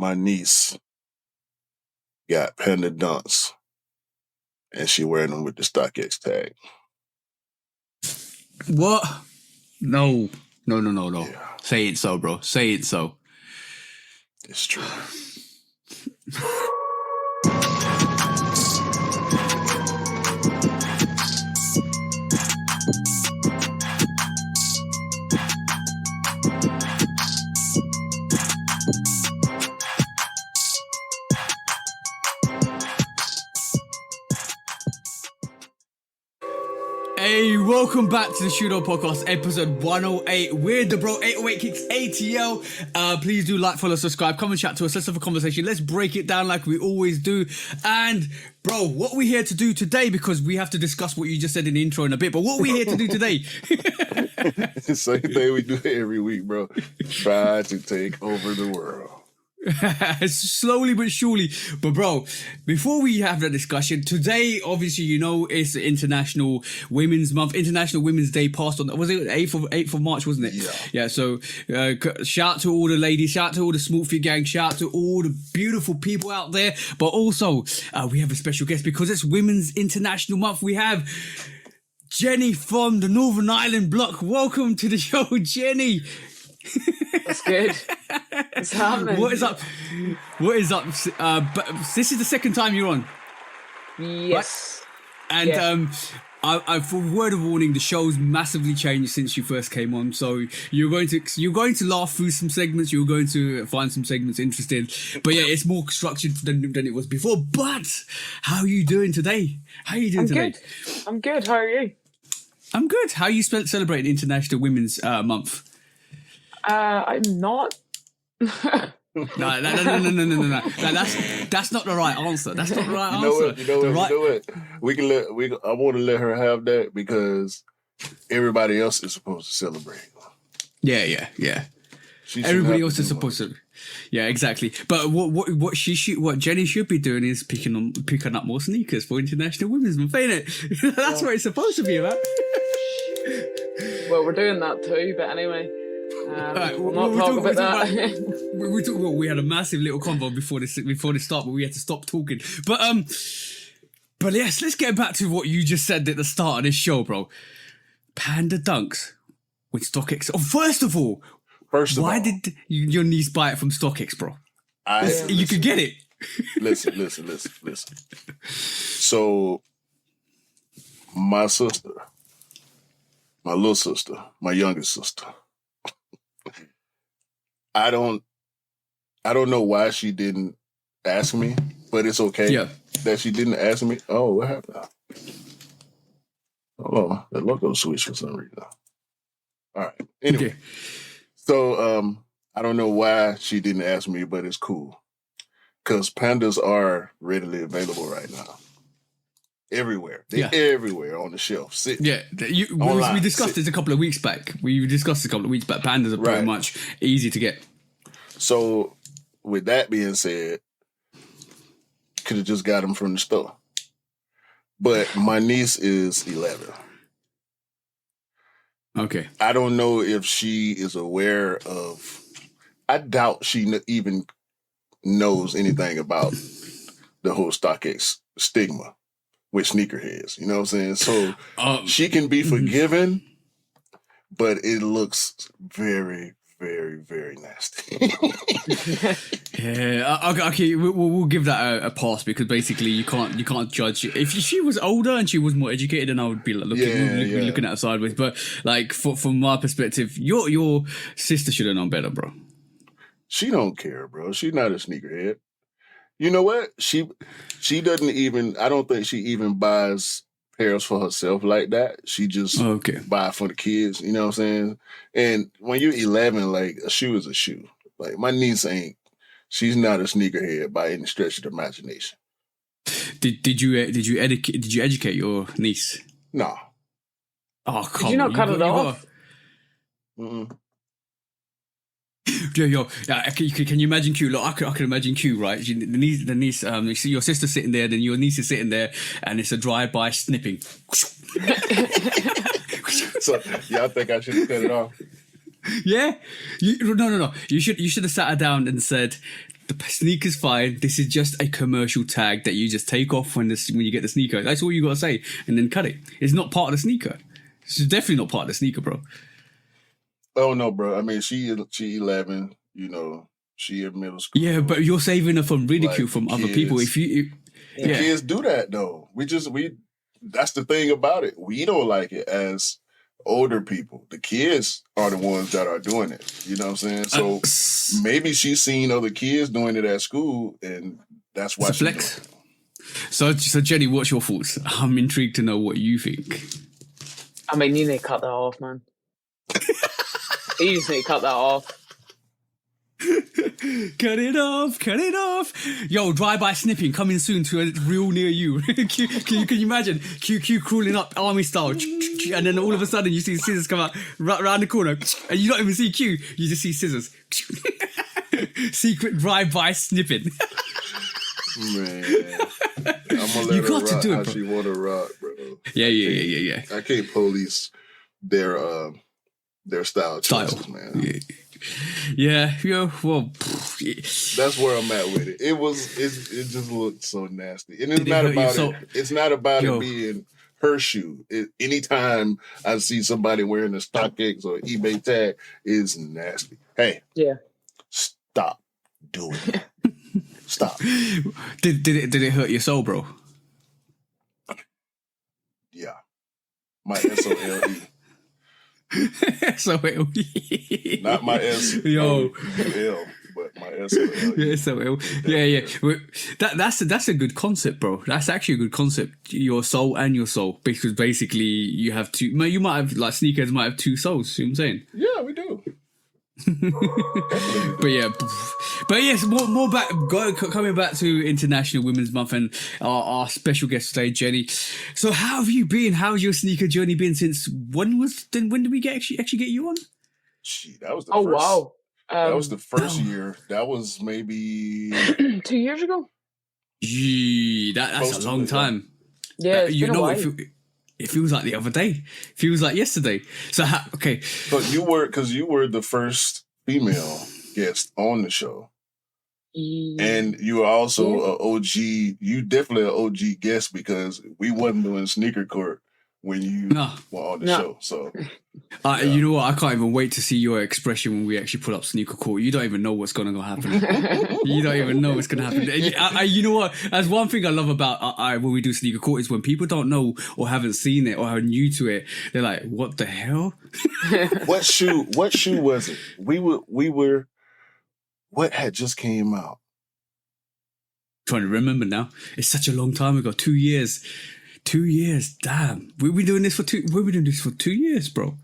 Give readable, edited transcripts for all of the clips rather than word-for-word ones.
my niece got Panda Dunks, and she wearing them with the StockX tag. What? No. Yeah. Say it so, bro. Say it so. It's true. Hey, welcome back to the Shootout Podcast, episode 108. We're the bro 808 Kicks ATL. Please do like, follow, subscribe, come and chat to us. Let's have a conversation. Let's break it down like we always do. And bro, what are we here to do today? Because we have to discuss what you just said in the intro in a bit. But what are we here to do today? Same thing we do every week, bro. Try to take over the world. Slowly but surely. But bro, before we have that discussion, today, obviously, you know, it's International Women's Month. International Women's Day passed on, was it 8th of March, wasn't it? Yeah. So shout out to all the ladies, shout out to all the Smoothie gang, shout out to all the beautiful people out there. But also, we have a special guest because it's Women's International Month. We have Jenny from the Northern Ireland block. Welcome to the show, Jenny. That's good. What's happening? What is up? But this is the second time you're on. Yes. Right? And I for word of warning, the show's massively changed since you first came on. So you're going to laugh through some segments. You're going to find some segments interesting. But yeah, it's more structured than it was before. But how are you doing today? Good. I'm good. How are you? I'm good. How are you celebrating International Women's Month? I'm not. No. That's not the right answer. That's not the right answer. You know what? I want to let her have that because everybody else is supposed to celebrate. Yeah. Everybody else is supposed to. Yeah, exactly. But what Jenny should be doing is picking up more sneakers for International Women's Month, ain't it? That's what it's supposed to be about. Well, we're doing that too, but anyway. Right, we'll not talk about that. We had a massive little convo before the start, but we had to stop talking. But yes, let's get back to what you just said at the start of this show, bro. Panda Dunks with StockX. Oh, first of all, why did your niece buy it from StockX, bro? You could get it. Listen. So, my sister, my little sister, my youngest sister, I don't know why she didn't ask me, but it's okay that she didn't ask me. Oh, what happened? Oh, the logo switched for some reason. All right. Anyway, okay. So I don't know why she didn't ask me, but it's cool because pandas are readily available right now. Everywhere. They're everywhere on the shelf. We discussed this a couple of weeks back. Pandas are pretty much easy to get. So, with that being said, could have just got them from the store. But my niece is 11. Okay. I don't know if she is aware of... I doubt she even knows anything about the whole StockX stigma with sneakerheads. You know what I'm saying? So she can be forgiven, but it looks very, very, very nasty. Yeah. Okay. We'll give that a pass because basically you can't judge. If she was older and she was more educated, then I would be like looking at her sideways. But like from my perspective, your sister should have known better, bro. She don't care, bro. She's not a sneakerhead. You know what? She doesn't even, I don't think she even buys pairs for herself like that. She just buy for the kids, you know what I'm saying? And when you're 11, like a shoe is a shoe. Like my niece she's not a sneakerhead by any stretch of the imagination. Did you educate your niece? No. Oh, come on. Did you not cut it off? Mm-mm. Yo, can you imagine Q? Look, I can imagine Q, right? The niece, you see your sister sitting there, then your niece is sitting there, and it's a drive-by snipping. So, I think I should have cut it off. Yeah? No. You should have sat her down and said, The sneaker's fine. This is just a commercial tag that you just take off when you get the sneaker. That's all you gotta say, and then cut it. It's not part of the sneaker. It's definitely not part of the sneaker, bro. Oh no, bro. I mean, she 11. You know, she in middle school. Yeah, but you're saving her from ridicule from other people. If kids do that though. That's the thing about it. We don't like it as older people. The kids are the ones that are doing it. You know what I'm saying? So maybe she's seen other kids doing it at school, and that's why she's doing it. So Jenny, what's your thoughts? I'm intrigued to know what you think. I mean, you need to cut that off, man. You just need to cut that off. Cut it off. Yo, drive-by snipping coming soon to a real near you. Can you imagine QQ crawling up army style, and then all of a sudden you see scissors come out round the corner, and you don't even see Q, you just see scissors. Secret drive-by snipping. Man, I'm gonna let her rock how she want to rock, bro. Yeah. I can't police their style choices, man. Yeah, well, that's where I'm at with it. It just looked so nasty, and it's not about it. It's not about it being her shoe. Anytime I see somebody wearing a StockX or eBay tag, is nasty. Hey, stop doing it. Stop. Did it hurt your soul, bro? Yeah, my SOLE. SOLE. Not my SOL, but my SOL. Yeah, SOL. Yeah. That's a good concept, bro. That's actually a good concept. Your soul and your soul, because basically you have two. You might have like sneakers might have two souls. You know what I'm saying? Yeah, we do. but yes, more back. Coming back to International Women's Month and our special guest today, Jenny. So, how have you been? How's your sneaker journey been since? When did we actually get you on? Gee, that was the first. Wow, that was the first year. That was maybe 2 years ago. Gee, that's a long time. Yeah, it's been a while. It feels like the other day. It feels like yesterday. So, okay. But you were the first female guest on the show. And you were also an OG. You definitely an OG guest because we wasn't doing Sneaker Court when you were on the show. So, you know what? I can't even wait to see your expression when we actually put up Sneaker Court. You don't even know what's going to happen. You don't even know what's going to happen. You know what? That's one thing I love about when we do Sneaker Court is when people don't know or haven't seen it or are new to it. They're like, "What the hell?" What shoe was it? We were. What had just came out? Trying to remember now. It's such a long time ago. 2 years. 2 years, damn. We've been doing this for 2 years, bro.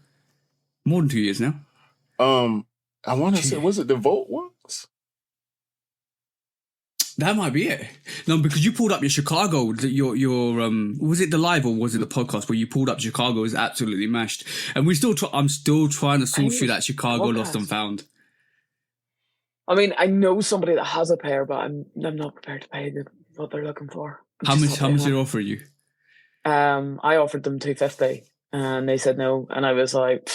More than 2 years now. I want to say, was it the Volt ones? That might be it. No, because you pulled up your Chicago, your was it the live or was it the podcast where you pulled up Chicago is absolutely mashed, and I'm still trying to source through that Chicago Lost and Found. I mean, I know somebody that has a pair, but I'm not prepared to pay what they're looking for. How much did they offer you? I offered them $250 and they said no, and I was like,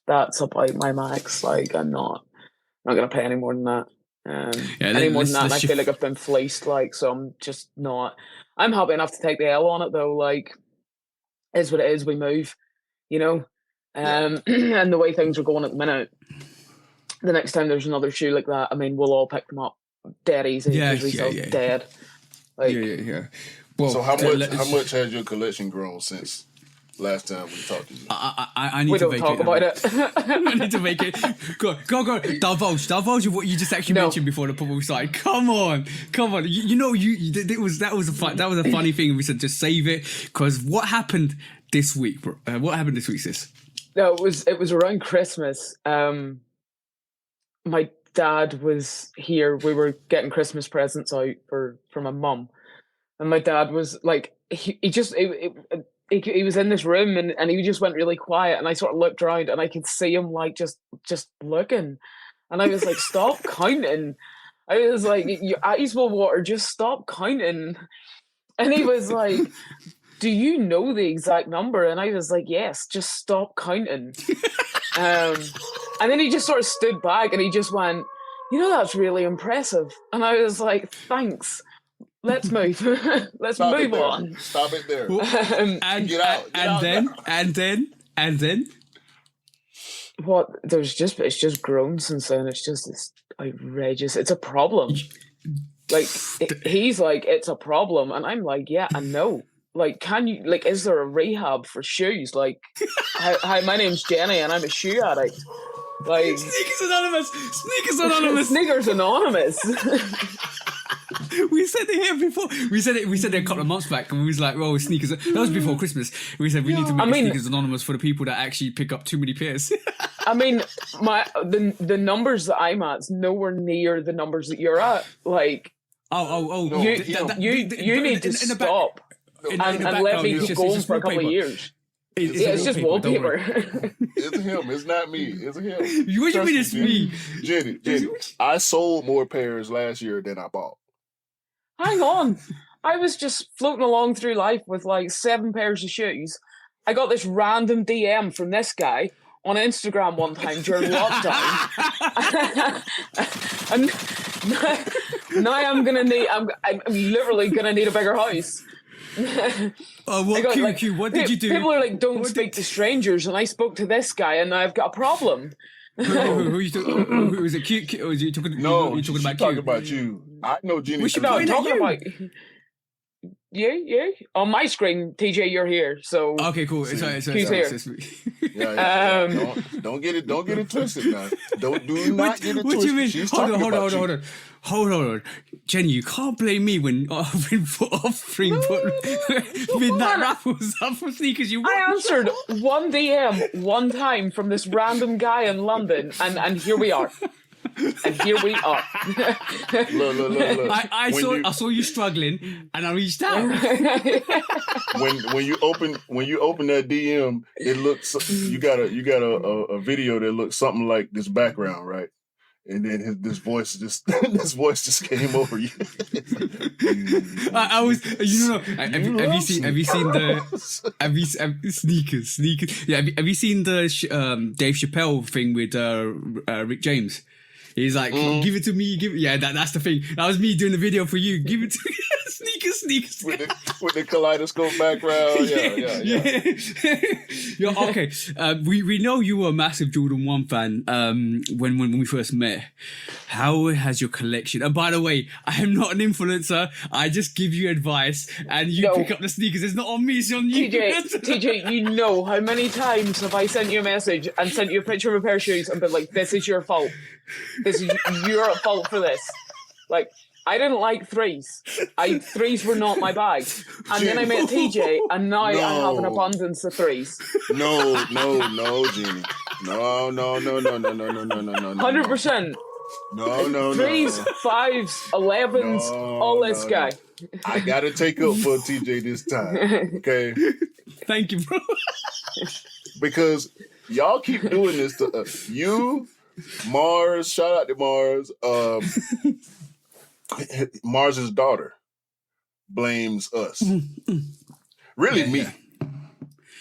that's about my max. Like, I'm not gonna pay any more than that. Any more than that, and I feel like I've been fleeced. Like, so I'm just not. I'm happy enough to take the L on it though. Like, is what it is. We move, you know. And the way things are going at the minute, the next time there's another shoe like that, I mean, we'll all pick them up dead easy because we sell dead. Like, yeah. Well, so how much has your collection grown since last time we talked to you? I need to make it. We don't talk about it. I need to make it. Go. Divulge what you just actually mentioned before the public started. Come on. You know, that was a funny thing. We said just save it because what happened this week, bro? What happened this week, sis? No, it was around Christmas. My dad was here. We were getting Christmas presents out for my mum. And my dad was like, he was in this room and he just went really quiet. And I sort of looked around and I could see him like just looking. And I was like, stop counting. I was like, your eyes will water, just stop counting. And he was like, do you know the exact number? And I was like, yes, just stop counting. And then he just sort of stood back and he just went, you know, that's really impressive. And I was like, thanks. Let's move. Let's move on. Stop it there. Get out. And then. What? It's just grown since then. It's just this outrageous. It's a problem. Like, he's like, it's a problem. And I'm like, yeah, I know. Like, can you, like, is there a rehab for shoes? Like, hi, my name's Jenny and I'm a shoe addict. Like, Sneakers Anonymous. Sneakers Anonymous. We said it here before. We said it a couple of months back, and we was like, "Well, sneakers." That was before Christmas. We said we need to make Sneakers Anonymous for the people that actually pick up too many pairs. I mean, the numbers that I'm at's nowhere near the numbers that you're at. Like, no, you need to stop and let me keep going for a couple of years. It's just wallpaper. It's him. It's not me. It's him. What do you mean it's me? Jenny, I sold more pairs last year than I bought. Hang on. I was just floating along through life with like 7 pairs of shoes. I got this random DM from this guy on Instagram one time during lockdown. And now I'm literally gonna need a bigger house. Q, what did you do? People are like, don't speak to strangers, and I spoke to this guy, and now I've got a problem. Who you talking? Who is it? Q? Or is you talking? No, you talking about Q? Talking about you. I know Jenny. Talking about. Yeah. On my screen, TJ, you're here. So okay, cool. Q's here. Yeah. Don't get it twisted now. Do not get it twisted. What do you mean? Hold on. Jenny, you can't blame me when offering midnight raffles up for sneakers. I answered one DM one time from this random guy in London, and here we are. And here we are. Look. I saw you struggling, and I reached out. when you open that DM, it looks you got a video that looks something like this background, right? And then this voice just came over you. I was, have you seen the sneakers? Yeah, have you seen the Dave Chappelle thing with Rick James? He's like, give it to me. That's the thing. That was me doing the video for you. Give it to me. Sneakers. With the kaleidoscope background. Yeah. Okay. We know you were a massive Jordan 1 fan when we first met. How has your collection? And by the way, I am not an influencer. I just give you advice and you pick up the sneakers. It's not on me, it's on you. TJ, you know how many times have I sent you a message and sent you a picture of a pair of shoes and been like, this is your fault. You're at fault for this. Like, I didn't like threes. Threes were not my bag. And then I met TJ, and now I have an abundance of threes. No, Jenny. No. 100%. No. Threes, 5s, 11s, all this guy. I gotta take up for TJ this time, okay? Thank you, bro. Because y'all keep doing this to us. You, Mars, shout out to Mars. Mars's daughter blames us. Really, me.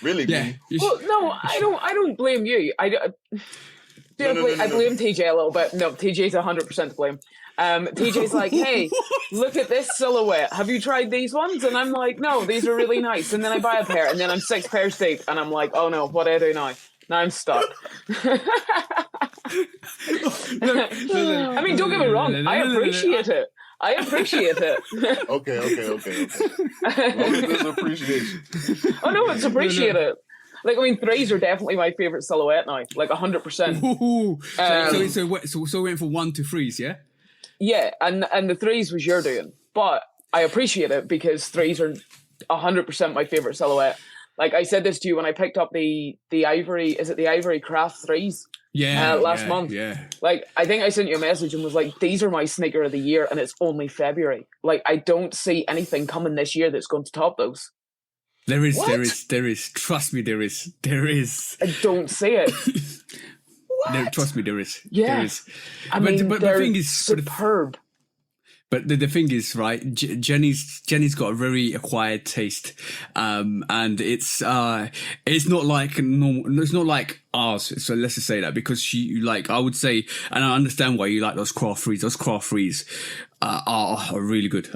Really, me. Well, no, I don't blame you. I blame TJ a little bit. No, TJ's 100% to blame. TJ's like, hey, look at this silhouette. Have you tried these ones? And I'm like, no, these are really nice. And then I buy a pair, and then I'm 6 pairs deep, and I'm like, oh no, what do I do now? Now I'm stuck. I mean, don't get me wrong. I appreciate it. Okay. Well, there's appreciation. Oh no, it's appreciated. Like, I mean, threes are definitely my favorite silhouette now. Like 100%. So we went for 1 to 3s, yeah? Yeah, and the threes was your doing, but I appreciate it because threes are 100% my favorite silhouette. Like I said this to you when I picked up the Ivory. Is it the Ivory Craft threes? Yeah, last month. Yeah. Like, I think I sent you a message and was like, these are my sneaker of the year, and it's only February. Like, I don't see anything coming this year that's going to top those. There is. Trust me, there is. I don't see it. Trust me, there is. Yeah. There is. But the thing is superb. But the thing is, right? Jenny's got a very acquired taste, and it's not like normal. It's not like ours. So let's just say that, because I would say, and I understand why you like those craft threes. Those craft threes are a really good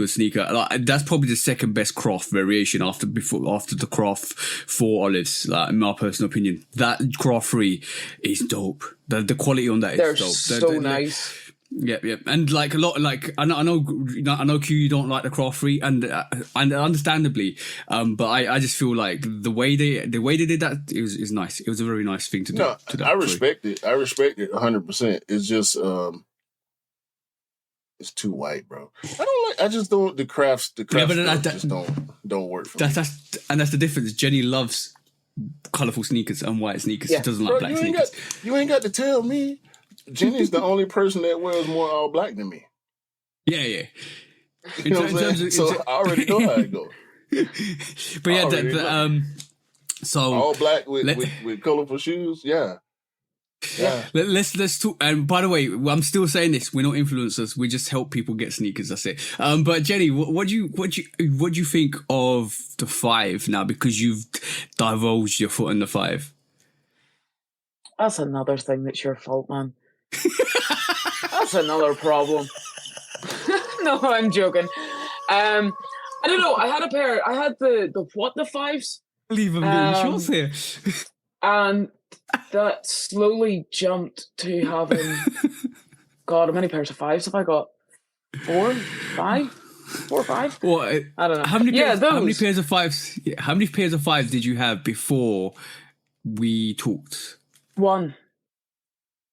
sneaker. Like, that's probably the second best craft variation after the craft 4 olives. Like, in my personal opinion, that craft 3 is dope. The quality on that is dope. They're so nice. Yeah, and like a lot, like I know, Q, you don't like the craft 3, and understandably, but I just feel like the way they did that is nice. It was a very nice thing to do. No, I respect it. I respect it 100%. It's just it's too white, bro. I just don't. The crafts just don't work for me. That's the difference. Jenny loves colorful sneakers and white sneakers. She doesn't like black sneakers. You ain't got to tell me. Jenny's the only person that wears more all black than me. Yeah. You know what I'm saying? So I already know how it goes. But yeah, so all black with colorful shoes, yeah. Let's talk. And by the way, I'm still saying this: we're not influencers. We just help people get sneakers. That's it. But Jenny, what do you think of the 5 now? Because you've divulged your foot in the 5. That's another thing that's your fault, man. That's another problem. No, I'm joking. I don't know. I had a pair. I had the 5s. Leave them being shorts here. And that slowly jumped to having. God, how many pairs of 5s have I got? 4, 5, 4 or 5. What? I don't know. How many pairs of 5s? Yeah, how many pairs of 5s did you have before we talked? 1.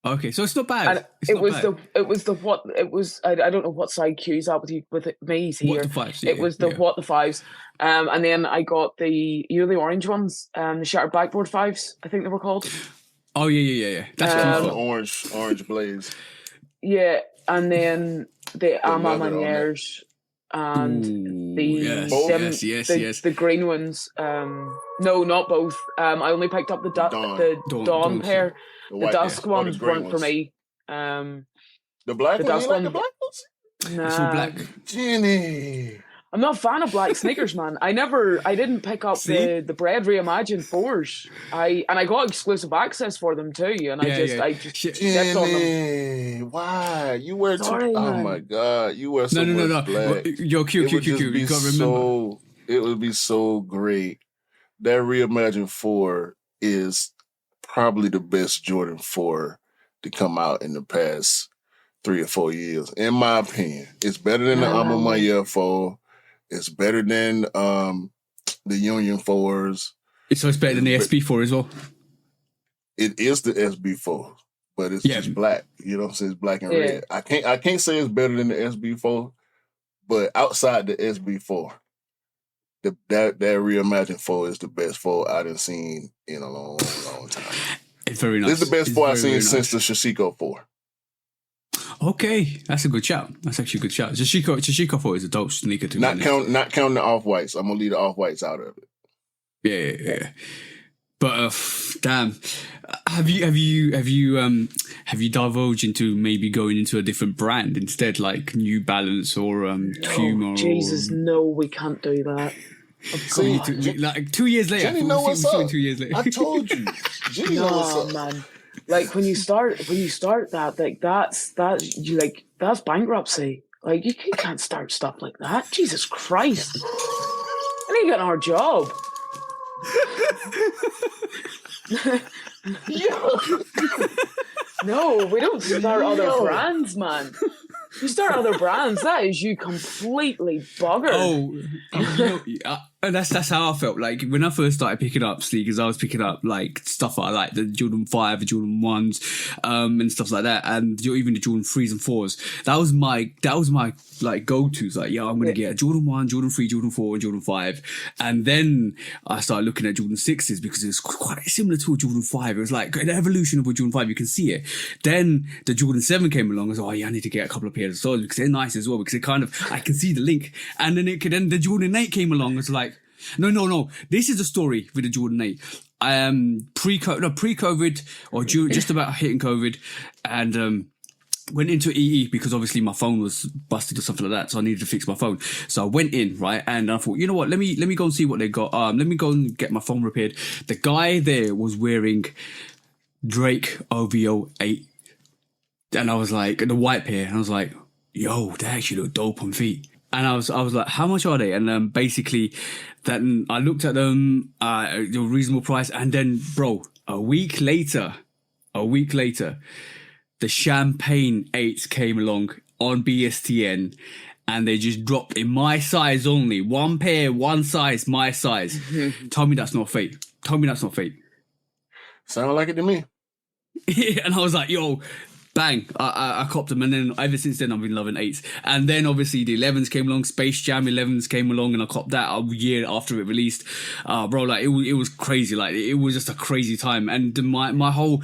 Okay, so it's not bad. I don't know what side Q's at with me here. What the 5s? It was the 5s. And then I got the orange ones, the shattered backboard 5s, I think they were called. Oh yeah. That's orange blaze. Yeah, and then the Manières and the green ones. No, not both. I only picked up the Dawn pair. The dusk ones weren't for me. The black ones? You like the black ones? Nah. It's all black. Jenny. I'm not a fan of black sneakers, man. I didn't pick up the Bread Reimagined 4s. I got exclusive access for them too, and I just stepped on them. Why? You wear oh my god, you wear so much black. Yo, Q. You gotta remember. It would be so great. That Reimagined 4 is probably the best Jordan 4 to come out in the past 3 or 4 years, in my opinion. It's better than the MSCHF 4. It's better than the Union 4s. So it's better than the SB4 as well? It is the SB4, but it's just black. You know what I'm saying? It's black and red. I can't say it's better than the SB4, but outside the SB4, that Reimagined 4 is the best 4 I done seen in a long, long time. It's very nice. It's the best 4 I've seen since the Shashiko 4. Okay, that's a good shout. That's actually a good shout. Shashiko 4 is a dope sneaker too. Not counting the off-whites. I'm gonna leave the off-whites out of it. Yeah. But damn, have you divulged into maybe going into a different brand instead, like New Balance or Puma? Jesus, no, we can't do that. See, like 2 years later. Jenny, know what's up? 2 years later. I told you. Jenny, know what's up, man. Like when you start that, like that's bankruptcy. Like you can't start stuff like that. Jesus Christ! I need to get another job. No, we don't start other brands, man. You start other brands, that is you completely buggered. That's how I felt. Like when I first started picking up sneakers, I was picking up like stuff I like, the Jordan 5, the Jordan 1s, and stuff like that, and even the Jordan 3s and 4s. That was my like go-tos. Like, I'm gonna get a Jordan 1, Jordan 3, Jordan 4, and Jordan 5. And then I started looking at Jordan 6s because it was quite similar to a Jordan 5. It was like an evolution of a Jordan 5. You can see it. Then the Jordan 7 came along. I was like, I need to get a couple of pairs of those because they're nice as well. Because it kind of, I can see the link. And then the Jordan 8 came along. It's like, no. This is the story with the Jordan 8. Pre-COVID or just about hitting COVID, and went into EE because obviously my phone was busted or something like that, so I needed to fix my phone. So I went in, right, and I thought, you know what, let me go and see what they got. Let me go and get my phone repaired. The guy there was wearing Drake OVO 8, and I was like, the white pair, and I was like, yo, they actually look dope on feet. And I was like, how much are they? And basically, then I looked at them, the reasonable price, and then, bro, a week later, the Champagne 8s came along on BSTN, and they just dropped in my size only. One pair, one size, my size. Tell me that's not fake. Sound like it to me. And I was like, yo, bang, I copped them, and then ever since then I've been loving 8s. And then obviously the 11s came along, Space Jam 11s came along, and I copped that a year after it released. Bro, like it was crazy. Like it was just a crazy time. And my whole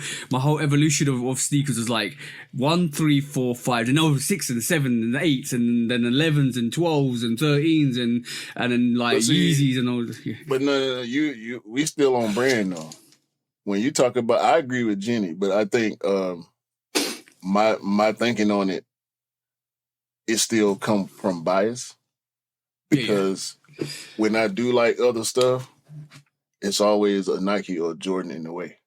evolution of sneakers was like 1, 3, 4, 5, and then 6 and 7 and 8s, and then 11s and 12s and 13s, and then like Yeezys and all. Yeah. But no, we still on brand though. When you talk about, I agree with Jenny, but I think my thinking on it still come from bias, because when I do like other stuff, it's always a Nike or a Jordan in the way.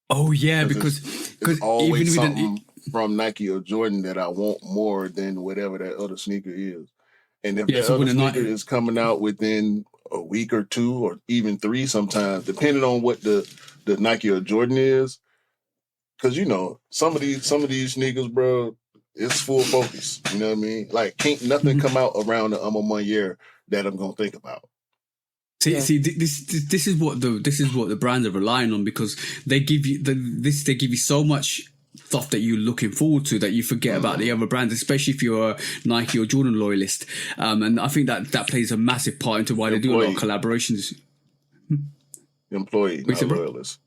Oh yeah, because it's always something from Nike or Jordan that I want more than whatever that other sneaker is. And if that other sneaker is coming out within a week or 2 or even 3 sometimes, depending on what the Nike or Jordan is, because you know some of these sneakers, bro, it's full focus. You know what I mean? Like can't nothing come out around the one year that I'm gonna think about. See, this is what the brands are relying on, because they give you so much stuff that you're looking forward to that you forget about the other brands, especially if you're a Nike or Jordan loyalist. And I think that plays a massive part into why they do a lot of collaborations. Employee, not loyalist.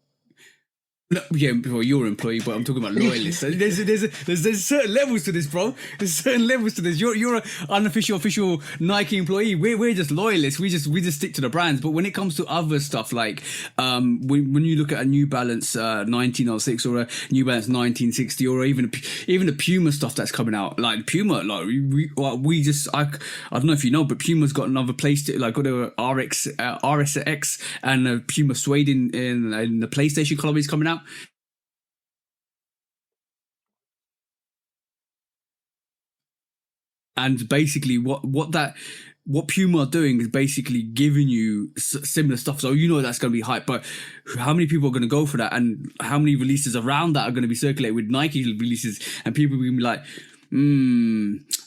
No, yeah, well, you're an employee, but I'm talking about loyalists. There's certain levels to this, bro. There's certain levels to this. You're an unofficial, official Nike employee. We're just loyalists. We just stick to the brands. But when it comes to other stuff, like when you look at a New Balance 1906 or a New Balance 1960, or even the Puma stuff that's coming out, like Puma, like I don't know if you know, but Puma's got another place to, like, got a RSX and a Puma suede in the PlayStation colorway is coming out. And basically what Puma are doing is basically giving you similar stuff, so you know that's going to be hype. But how many people are going to go for that, and how many releases around that are going to be circulated with Nike releases, and people are going to be like,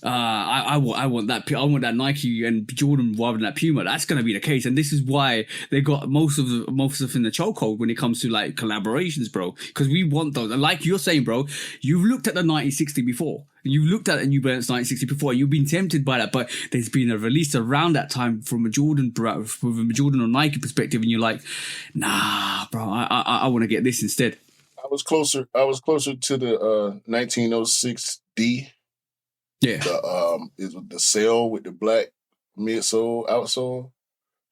I want that Nike and Jordan rather than that Puma. That's going to be the case, and this is why they got most of in the chokehold when it comes to like collaborations, bro. Because we want those, and like you're saying, bro, you've looked at the 1960 before, you've looked at a New Balance 1960 before, you've been tempted by that, but there's been a release around that time from a Jordan or Nike perspective, and you're like, nah, bro, I want to get this instead. I was closer to the 1906D. Yeah, the sail with the black midsole, outsole.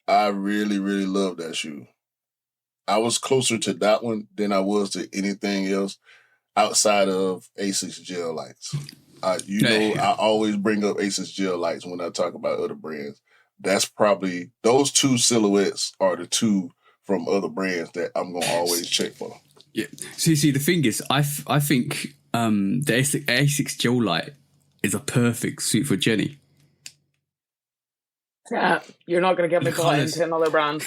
I really, really love that shoe. I was closer to that one than I was to anything else outside of Asics gel lights. I always bring up Asics gel lights when I talk about other brands. That's probably, those two silhouettes are the two from other brands that I'm gonna always check for. Yeah. See, the thing is, I think the Asics gel light is a perfect suit for Jenny. Yeah, you're not going to get me bought into another brand.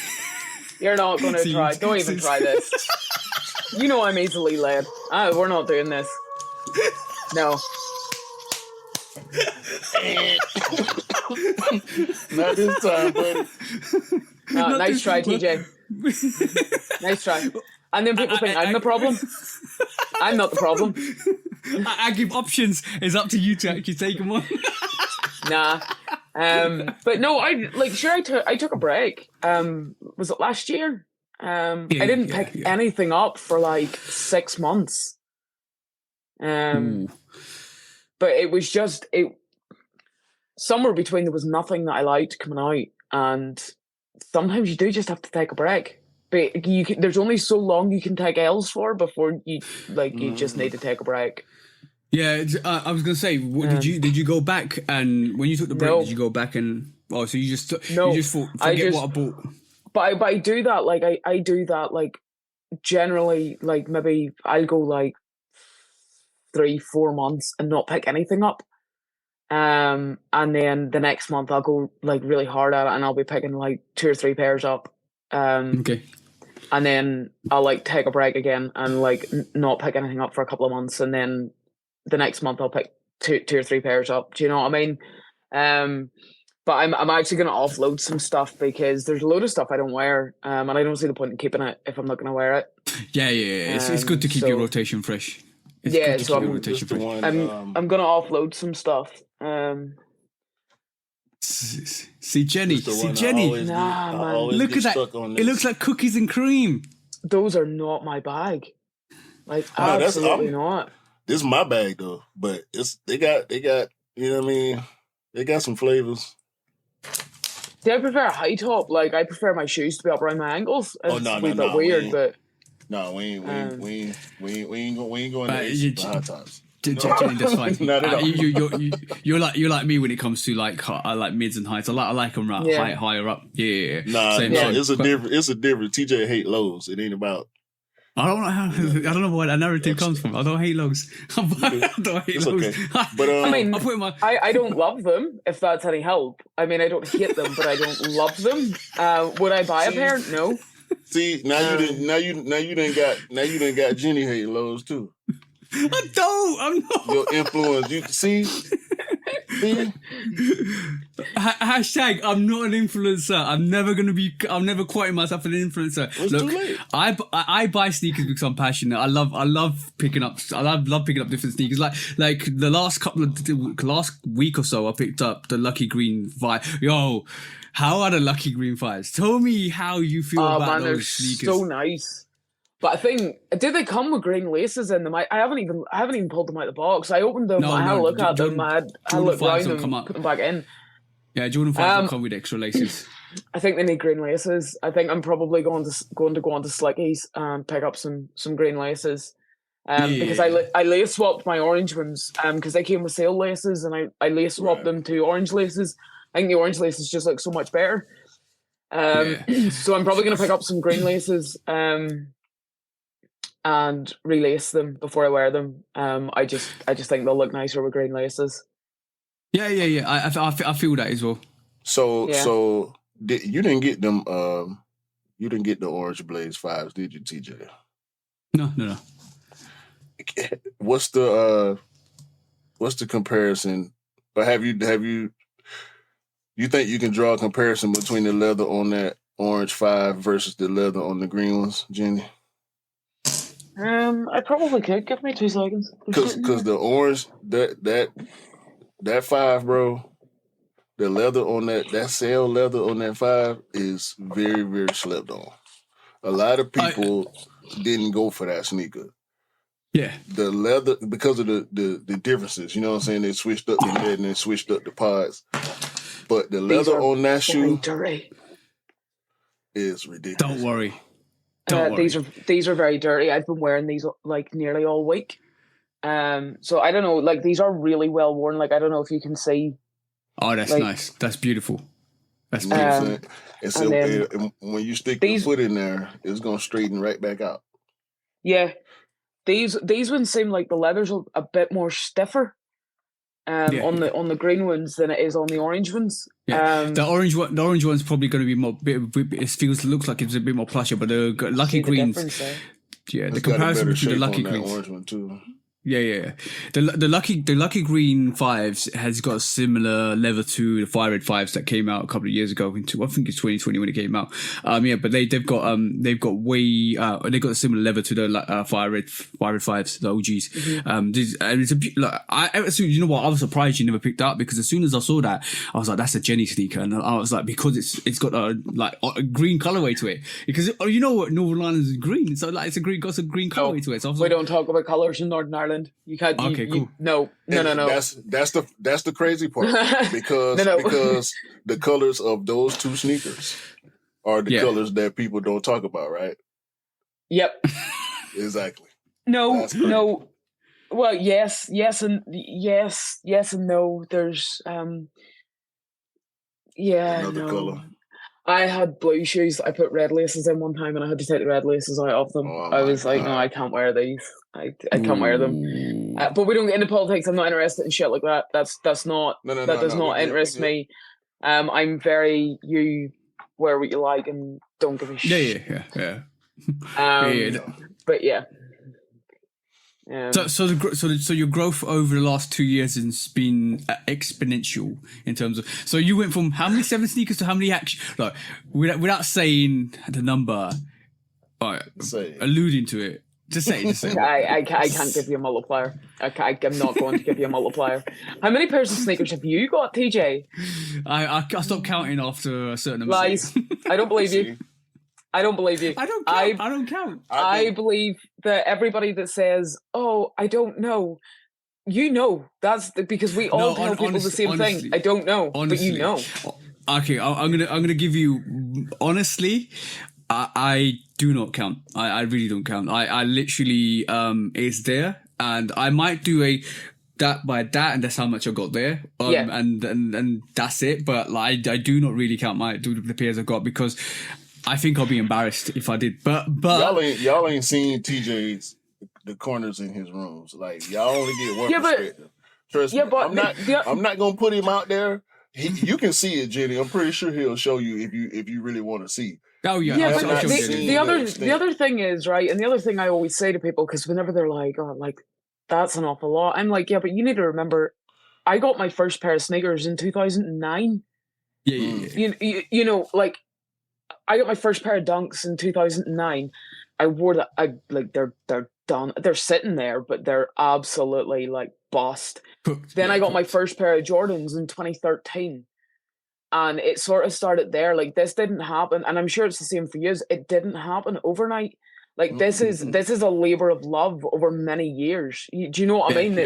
You're not going to try. Don't even try this. You know I'm easily led. We're not doing this. No. Not this time, buddy. Nice try, TJ. Nice try. And then people think I'm the problem. I'm not the problem. I give options. It's up to you to actually take them on. Nah. But no, I took a break. Was it last year? I didn't pick anything up for like 6 months. But it was just somewhere between, there was nothing that I liked coming out, and sometimes you do just have to take a break. But there's only so long you can take L's for before you just need to take a break. Yeah, I was gonna say, did you go back, and when you took the break, did you go back and so you just thought, forget what I bought. But I do that, like I do that, like generally, like maybe I'll go like 3-4 months and not pick anything up. And then the next month I'll go like really hard at it and I'll be picking like 2 or 3 pairs up. Okay. And then I'll like take a break again and like not pick anything up for a couple of months, and then the next month I'll pick 2 or 3 pairs up. Do you know what I mean? But I'm actually going to offload some stuff because there's a load of stuff I don't wear, and I don't see the point in keeping it if I'm not going to wear it. Yeah. It's good to keep your rotation fresh. I'm going to offload some stuff. See Jenny. Look at that. It looks like cookies and cream. Those are not my bag. Like, absolutely not. This is my bag though, but they got you know what I mean? They got some flavors. See, I prefer a high top. Like, I prefer my shoes to be up around my ankles. It's a bit weird, but no, we ain't going to high tops. Jenny, that's fine. You're like me when it comes to like mids and heights. I like them higher up. Yeah. Nah, it's a different. TJ hate lows. It ain't about. I don't know where that narrative comes from. I don't hate lows. I don't hate lows. Okay. But I mean, I don't love them. If that's any help. I mean, I don't hate them, but I don't love them. Would I buy a pair? No. See, now you done got Jenny hating lows too. I'm not. Your influence. You see? Hashtag I'm not an influencer. I'm never quoting myself an influencer. Look, too late. I buy sneakers because I'm passionate. I love picking up different sneakers. Like the last week or so I picked up the Lucky Green 5. Yo, how are the Lucky Green 5s? Tell me how you feel about those sneakers. So nice. But I think, did they come with green laces in them? I haven't even pulled them out of the box. I opened them, I had a look at them, I had a look around them, put them back in. Yeah, Jordan 5 will come with extra laces. I think they need green laces. I think I'm probably going to go onto Slicky's and pick up some green laces. Because I lace swapped my orange ones because they came with sale laces, and I lace swapped them to orange laces. I think the orange laces just look so much better. So I'm probably going to pick up some green laces. And relace them before I wear them. I just think they'll look nicer with green laces. Yeah. I feel that as well. So you didn't get them. You didn't get the Orange Blaze 5s, did you, TJ? No. What's the comparison? Or have you? You think you can draw a comparison between the leather on that Orange 5 versus the leather on the green ones, Jenny? I probably could. Give me 2 seconds. Because the orange, that 5, bro, the leather on that sail leather on that 5 is very, very slept on. A lot of people didn't go for that sneaker. Yeah. The leather, because of the differences, you know what I'm saying? They switched up the head and they switched up the pods. But the leather on that shoe is ridiculous. Don't worry. These are very dirty. I've been wearing these like nearly all week. So I don't know. Like, these are really well worn. Like, I don't know if you can see. Oh, that's nice. That's beautiful. That's beautiful. And when you stick your foot in there, it's gonna straighten right back out. Yeah, these ones seem like the leather's a bit more stiffer. On the green ones than it is on the orange ones. Yeah. The orange one's probably going to be more. It looks like it's a bit more plusher, but the Lucky Greens. The comparison between the Lucky Greens. Orange one too. Yeah. The Lucky Green 5s has got a similar leather to the Fire Red 5s that came out a couple of years ago. I think it's 2020 when it came out. But they've got a similar leather to the Fire Red 5s, the OGs. Mm-hmm. And it's you know what? I was surprised you never picked up, because as soon as I saw that, I was like, that's a Jenny sneaker, and I was like, because it's got a green colorway to it. Because you know what, Northern Ireland is green, so like got some green colorway to it. So we don't talk about colors in Northern Ireland. You can't. Okay, cool. No. That's the crazy part, because because the colors of those 2 sneakers are the colors that people don't talk about, right? Yep. Exactly. No. Well, yes and no. There's Another color. I had blue shoes. I put red laces in one time, and I had to take the red laces out of them. I was like, no, I can't wear these. I can't wear them. But we don't get into politics. I'm not interested in shit like that. That does not interest me. I'm very you wear what you like and don't give a shit. Yeah. But yeah. So your growth over the last 2 years has been exponential in terms of. So you went from how many 7 sneakers to how many like without saying the number, alluding to it. Just say it. I can't give you a multiplier. I'm not going to give you a multiplier. How many pairs of sneakers have you got, TJ? I stopped counting after a certain amount. Lies. I don't believe you. I don't believe you. I don't count. I believe that everybody that says, "Oh, I don't know," you know. That's because we all tell people the same thing. I don't know, but you know. Okay, I'm gonna give you honestly. I do not count. I really don't count. I literally it's there, and I might do that by that, and that's how much I got there. And that's it. But like, I do not really count the pairs I've got because I think I'll be embarrassed if I did. But y'all ain't seen TJ's the corners in his rooms. Like y'all only get one perspective. Trust me. But I'm not gonna put him out there. You can see it, Jenny. I'm pretty sure he'll show you if you really want to see. Oh yeah. But the other thing is, right, and the other thing I always say to people, because whenever they're like, "Oh, like that's an awful lot," I'm like, "Yeah, but you need to remember, I got my first pair of sneakers in 2009. Yeah. You know, like I got my first pair of Dunks in 2009. I wore that. They're done. They're sitting there, but they're absolutely like bust. Then I got my first pair of Jordans in 2013. And it sort of started there. Like this didn't happen, and I'm sure it's the same for you. It didn't happen overnight. Like this is a labor of love over many years. Do you know what I mean? Yeah.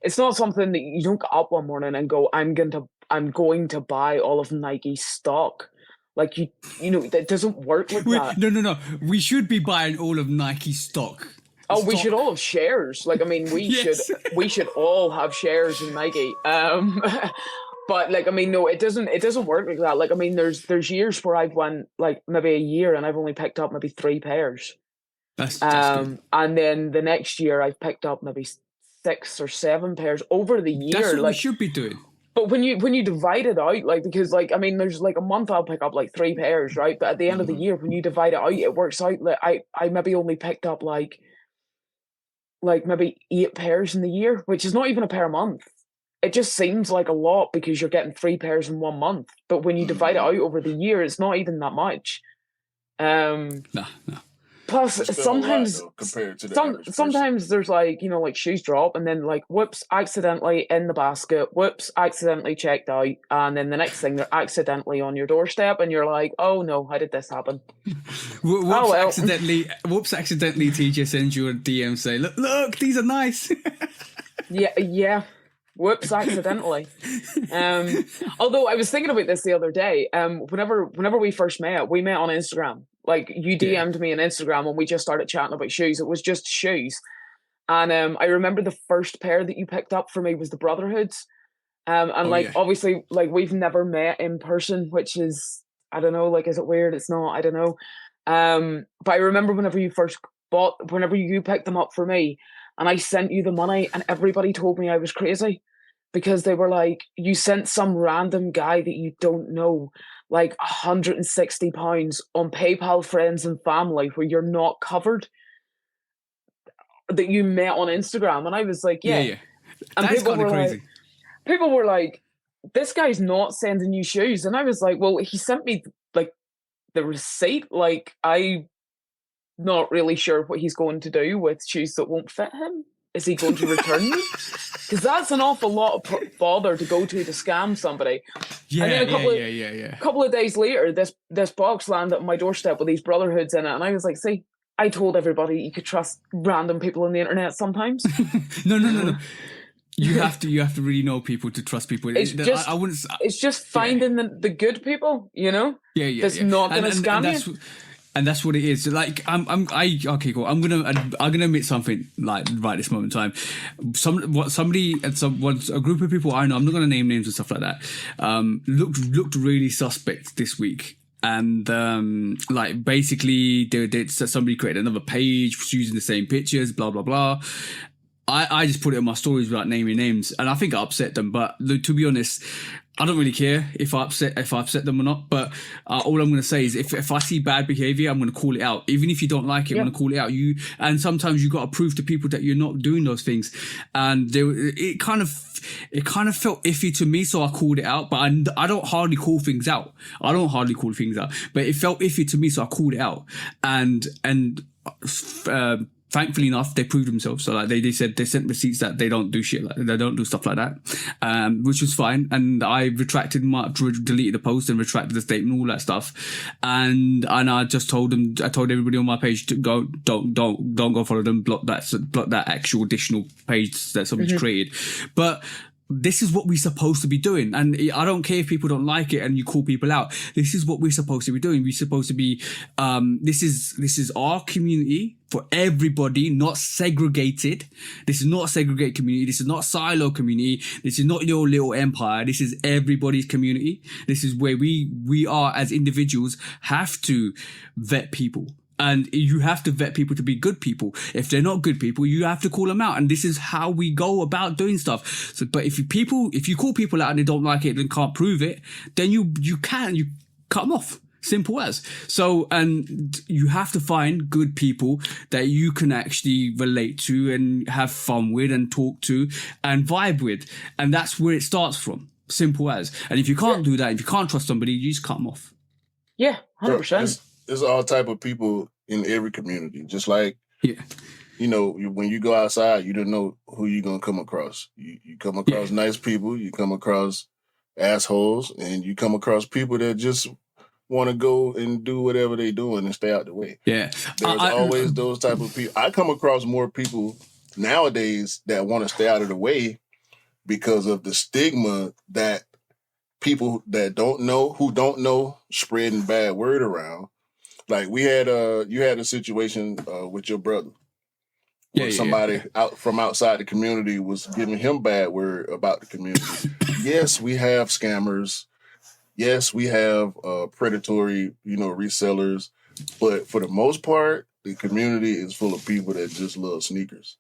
It's not something that you don't get up one morning and go, I'm going to buy all of Nike stock. Like you know, that doesn't work like that. No. We should be buying all of Nike stock. We should all have shares. Like I mean, we should all have shares in Nike. But like I mean, no, it doesn't work like that. Like I mean, there's years where I've won like maybe a year and I've only picked up maybe 3 pairs. That's good. And then the next year I've picked up maybe 6 or 7 pairs over the year. That's what we should be doing. But when you divide it out, like because like I mean, there's like a month I'll pick up like 3 pairs, right? But at the end of the year, when you divide it out, it works out. Like I maybe only picked up like maybe 8 pairs in the year, which is not even a pair a month. It just seems like a lot because you're getting 3 pairs in 1 month. But when you divide it out over the year, it's not even that much. No. Plus, sometimes compared to sometimes there's like, you know, like shoes drop and then like whoops, accidentally in the basket, whoops, accidentally checked out, and then the next thing they're accidentally on your doorstep and you're like, oh no, how did this happen? Accidentally TJ sends you a DM saying, look, these are nice. Yeah. Whoops, accidentally. Although I was thinking about this the other day. Whenever we first met, we met on Instagram. Like you DM'd me on Instagram and we just started chatting about shoes. It was just shoes. And I remember the first pair that you picked up for me was the Brotherhoods. Obviously, like we've never met in person, which is, I don't know, like, is it weird? It's not, I don't know. But I remember whenever you picked them up for me, and I sent you the money and everybody told me I was crazy because they were like, you sent some random guy that you don't know like £160 on PayPal friends and family where you're not covered, that you met on Instagram. And I was like, yeah. And people were like, this guy's not sending you shoes. And I was like, well, he sent me like the receipt. Like I'm not really sure what he's going to do with shoes that won't fit him. Is he going to return them? Because that's an awful lot of bother to go to scam somebody. And then a couple of days later, this box landed on my doorstep with these Brotherhoods in it, and I was like, see, I told everybody you could trust random people on the internet sometimes. No. You have to really know people to trust people. It's just finding the good people, you know? Yeah. That's not going to scam you. And that's what it is. Like okay, cool. I'm gonna admit something. Like right this moment in time, a group of people I know. I'm not gonna name names and stuff like that. Looked really suspect this week. And like basically, somebody created another page using the same pictures. Blah blah blah. I just put it in my stories without naming names, and I think I upset them. But to be honest, I don't really care if I upset them or not. But all I'm going to say is if I see bad behavior, I'm going to call it out. Even if you don't like it, I'm going to call it out. And sometimes you got to prove to people that you're not doing those things. And it kind of felt iffy to me, so I called it out. But I don't hardly call things out. But it felt iffy to me, so I called it out. And thankfully enough, they proved themselves. So like they said, they sent receipts that they don't do shit, like they don't do stuff like that, which was fine. And I deleted the post and retracted the statement, all that stuff. And I just told everybody on my page to don't go follow them, block that actual additional page that somebody's created. But this is what we're supposed to be doing. And I don't care if people don't like it and you call people out. This is what we're supposed to be doing. We're supposed to be, this is our community for everybody, not segregated. This is not a segregated community. This is not a silo community. This is not your little empire. This is everybody's community. This is where we are as individuals have to vet people. And you have to vet people to be good people. If they're not good people, you have to call them out. And this is how we go about doing stuff. So, but if you call people out and they don't like it and can't prove it, then you cut them off. Simple as. So, and you have to find good people that you can actually relate to and have fun with and talk to and vibe with. And that's where it starts from. Simple as. And if you can't do that, if you can't trust somebody, you just cut them off. Yeah, 100%. There's all type of people in every community. Just like, when you go outside, you don't know who you're going to come across. You come across nice people, you come across assholes, and you come across people that just want to go and do whatever they're doing and stay out the way. Yeah. There's always those type of people. I come across more people nowadays that want to stay out of the way because of the stigma that people that who don't know, spreading bad word around. Like you had a situation with your brother where somebody out from outside the community was giving him bad word about the community. Yes, we have scammers. Yes, we have predatory, resellers. But for the most part, the community is full of people that just love sneakers.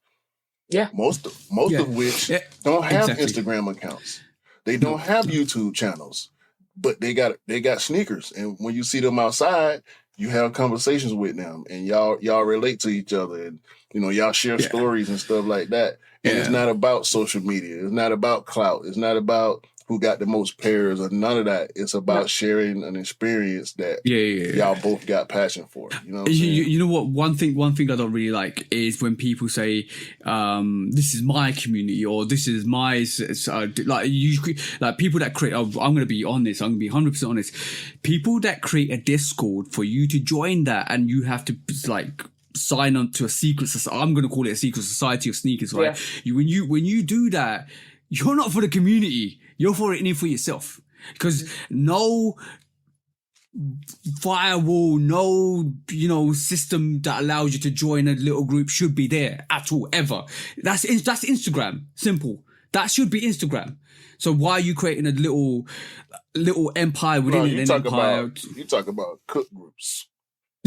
Yeah. Most of which don't have Instagram accounts. They don't have YouTube channels, but they got sneakers. And when you see them outside, you have conversations with them and y'all relate to each other and, y'all share stories and stuff like that. And it's not about social media. It's not about clout. It's not about who got the most pairs or none of that. It's about sharing an experience that y'all both got passion for. You know what I'm saying? You know what? One thing I don't really like is when people say, this is my community or this is my, like people that create, I'm going to be honest, I'm going to be 100% honest. People that create a Discord for you to join that and you have to sign on to a secret society. I'm going to call it a secret society of sneakers, right? Yeah. When you do that, you're not for the community. You're for it for yourself. Because no firewall, no, system that allows you to join a little group should be there at all, ever. That's Instagram. Simple. That should be Instagram. So why are you creating a little empire within an empire? You talk about cook groups.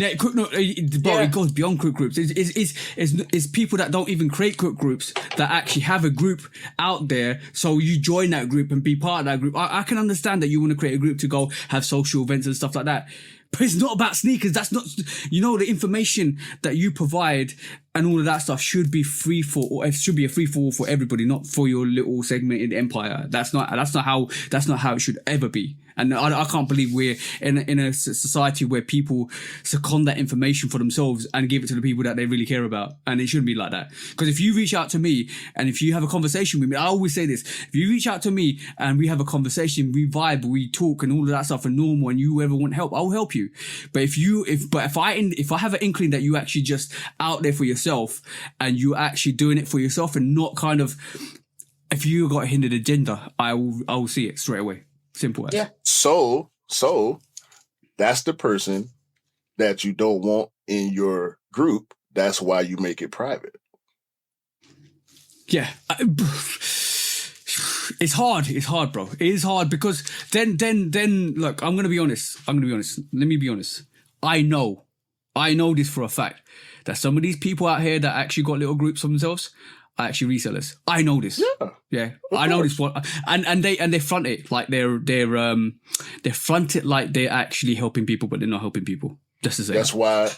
Yeah, it goes beyond cook groups. It's people that don't even create cook groups that actually have a group out there. So you join that group and be part of that group. I can understand that you want to create a group to go have social events and stuff like that. But it's not about sneakers. That's not, the information that you provide and all of that stuff should be free for, or it should be a free for all for everybody, not for your little segmented empire. That's not how it should ever be. And I can't believe we're in a society where people second that information for themselves and give it to the people that they really care about. And it shouldn't be like that. Because if you reach out to me and if you have a conversation with me, I always say this, if you reach out to me and we have a conversation, we vibe, we talk and all of that stuff are normal and you ever want help, I'll help you. But if I have an inkling that you actually just out there for yourself and you're actually doing it for yourself and not kind of, if you got a hidden agenda, I will see it straight away. Simple as. Yeah. So that's the person that you don't want in your group, that's why you make it private. Yeah. It's hard. It's hard, bro. It is hard because then look, I'm going to be honest. Let me be honest. I know this for a fact that some of these people out here that actually got little groups of themselves are actually resellers. I know this. Yeah. I know this one. And they front it like they front it like they're actually helping people, but they're not helping people. Just to say.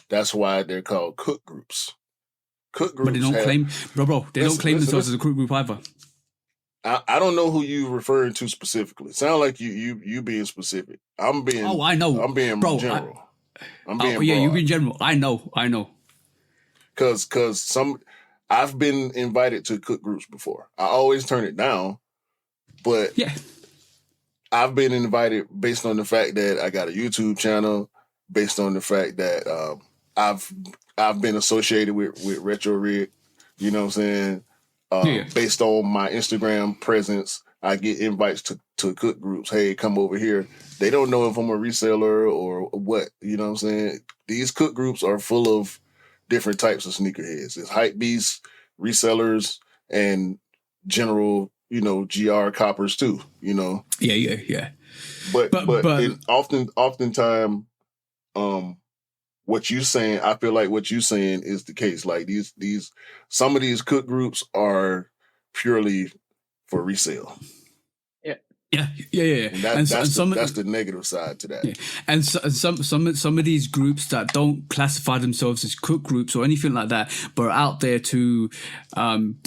That's why they're called cook groups. Cook groups. But they don't claim, bro. They don't claim themselves as a cook group either. I don't know who you referring to specifically. Sound like you being specific. I'm being. Oh, I know. I'm being general. I'm being. Oh, yeah, you being general. I know. Because I've been invited to cook groups before. I always turn it down, but yeah, I've been invited based on the fact that I got a YouTube channel, based on the fact that I've been associated with Retro Rig. You know what I'm saying? Based on my Instagram presence, I get invites to cook groups. Hey, come over here. They don't know if I'm a reseller or what. You know what I'm saying? These cook groups are full of different types of sneakerheads. It's hype beasts, resellers, and general, GR coppers too. Yeah. But oftentimes, what you saying, I feel like what you saying is the case. Like these some of these cook groups are purely for resale. Yeah. And that's the negative side to that. Yeah. And some of these groups that don't classify themselves as cook groups or anything like that, but are out there to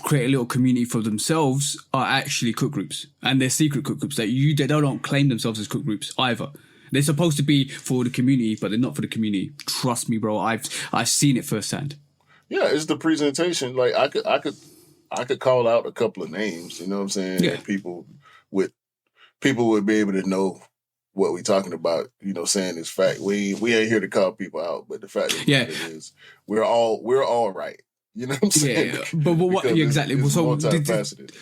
create a little community for themselves, are actually cook groups, and they're secret cook groups they don't claim themselves as cook groups either. They're supposed to be for the community, but they're not for the community. Trust me, bro. I've seen it firsthand. Yeah, it's the presentation. Like I could call out a couple of names. You know what I'm saying? Yeah. That people would be able to know what we're talking about. Saying this fact. We ain't here to call people out, but the fact of it is, we're all right. You know what I'm saying? Yeah. But what exactly? It's multifaceted.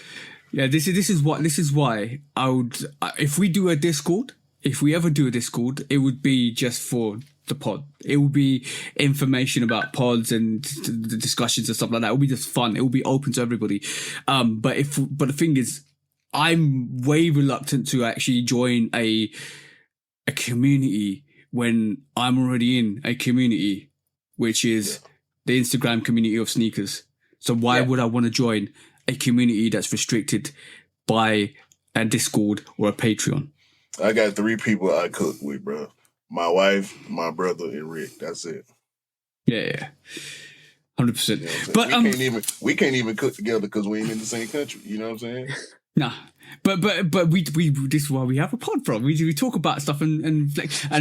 This is why I would, if we do a Discord. If we ever do a Discord, it would be just for the pod. It will be information about pods and the discussions and stuff like that. It will be just fun. It will be open to everybody. But the thing is, I'm way reluctant to actually join a community when I'm already in a community, which is the Instagram community of sneakers. So why would I want to join a community that's restricted by a Discord or a Patreon? I got 3 people I cook with, bro. My wife, my brother, and Rick. That's it. Yeah. 100%. You know but we can't even cook together because we ain't in the same country. You know what I'm saying? Nah. But we this is why we have a pod, bro. We talk about stuff and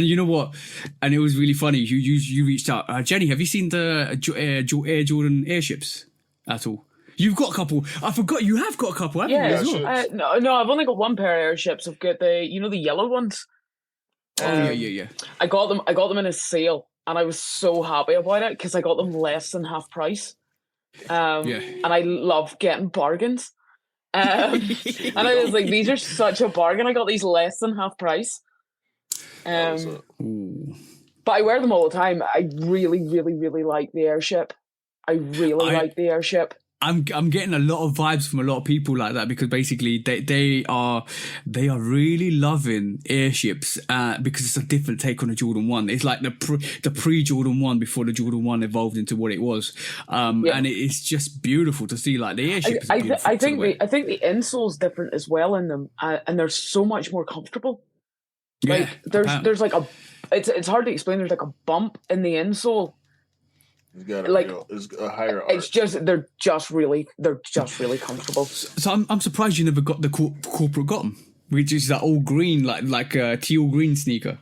you know what? And it was really funny. You reached out, Jenny. Have you seen the Air Jordan airships at all? You've got a couple. I forgot you have got a couple, haven't you? As well? No, I've only got one pair of airships. I've got the yellow ones. Yeah. I got them in a sale, and I was so happy about it because I got them less than half price. And I love getting bargains. And I was like, these are such a bargain. I got these less than half price. But I wear them all the time. I really, really, really like the airship. I really like the airship. I'm getting a lot of vibes from a lot of people like that because basically they are really loving airships because it's a different take on the Jordan 1. It's like the pre Jordan 1 before the Jordan 1 evolved into what it was, and it's just beautiful to see. Like the airship. I think the insole's different as well in them, and they're so much more comfortable. Like there's like it's hard to explain. There's like a bump in the insole. It's got it's a higher arch. It's just they're just really comfortable. So I'm surprised you never got the corporate Gotham, which is that all green like a teal green sneaker.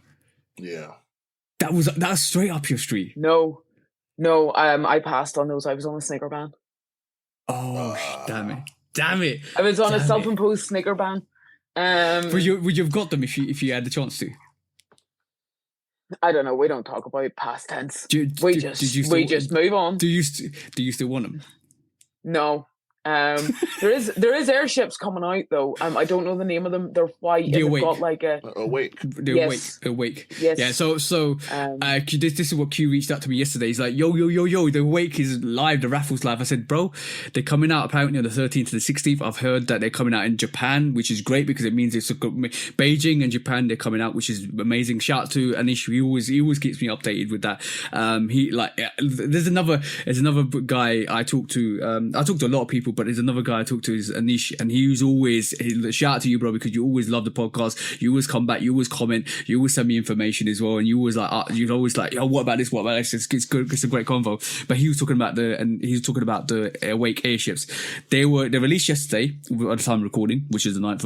Yeah, that's straight up your street. No, I passed on those. I was on a sneaker ban. Oh damn it! I was on a self-imposed sneaker ban. Would you have got them if you had the chance to? I don't know. We don't talk about past tense. We just move on. Do you still want them? No. There is airships coming out though. I don't know the name of them. They're white. They've got like a Awake. Awake. Yes. Yeah. So this is what Q reached out to me yesterday. He's like, yo, the Awake is live. The raffle's live. I said, bro, they're coming out apparently on the 13th to the 16th. I've heard that they're coming out in Japan, which is great because it means it's a good Beijing and Japan. They're coming out, which is amazing. Shout out to Anish. He always keeps me updated with that. There's another guy I talk to. I talk to a lot of people, but there's another guy I talk to is Anish, and he's always shout out to you, bro, because you always love the podcast. You always come back, you always comment, you always send me information as well, and you always you'd always like, oh, what about this? What about this? It's good. It's a great convo. But he was talking about the Awake airships. They released yesterday at the time of recording, which is the 9th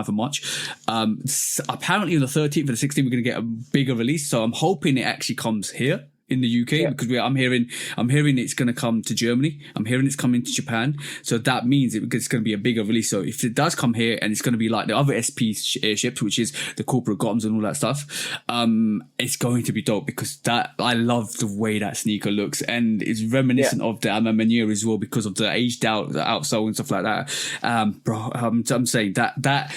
of March. Apparently on the 13th and the 16th we're going to get a bigger release, so I'm hoping it actually comes here in the UK, because I'm hearing it's going to come to Germany. I'm hearing it's coming to Japan. So that means it's going to be a bigger release. So if it does come here and it's going to be like the other SP airships, which is the corporate Gothams and all that stuff, it's going to be dope, because I love the way that sneaker looks, and it's reminiscent of the Amamanier as well, because of the aged out outsole and stuff like that. Bro, I'm saying that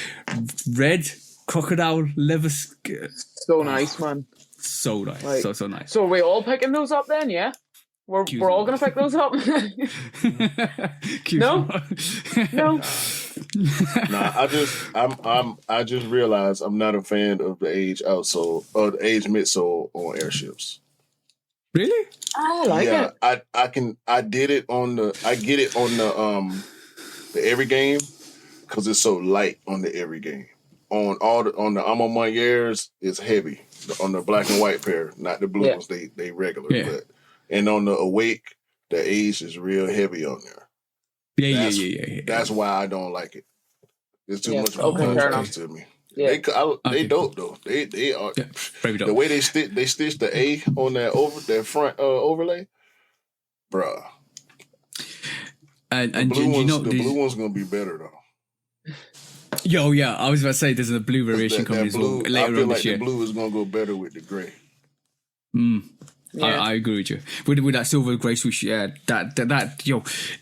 red crocodile leather. So nice, man. So nice, like, so nice. So are we all picking those up then? Yeah, we're all gonna pick those up. No. Nah, I just realized I'm not a fan of the aged outsole or the aged midsole on airships. Really? I like it. I get it on the every game, because it's so light on the every game. On the Amamaniers, it's heavy. On the black and white pair, not the blue ones, they regular. Yeah. But and on the Awake, the age is real heavy on there. Yeah. That's why I don't like it. It's too much of a contrast to me. Yeah. They dope though. They are dope. The way they stitch the A on that front overlay, bruh. And the blue one's gonna be better though. Yo, yeah, I was about to say there's a blue variation coming as well later on this year. The blue is gonna go better with the gray. I agree with you. With that silver grey swoosh, that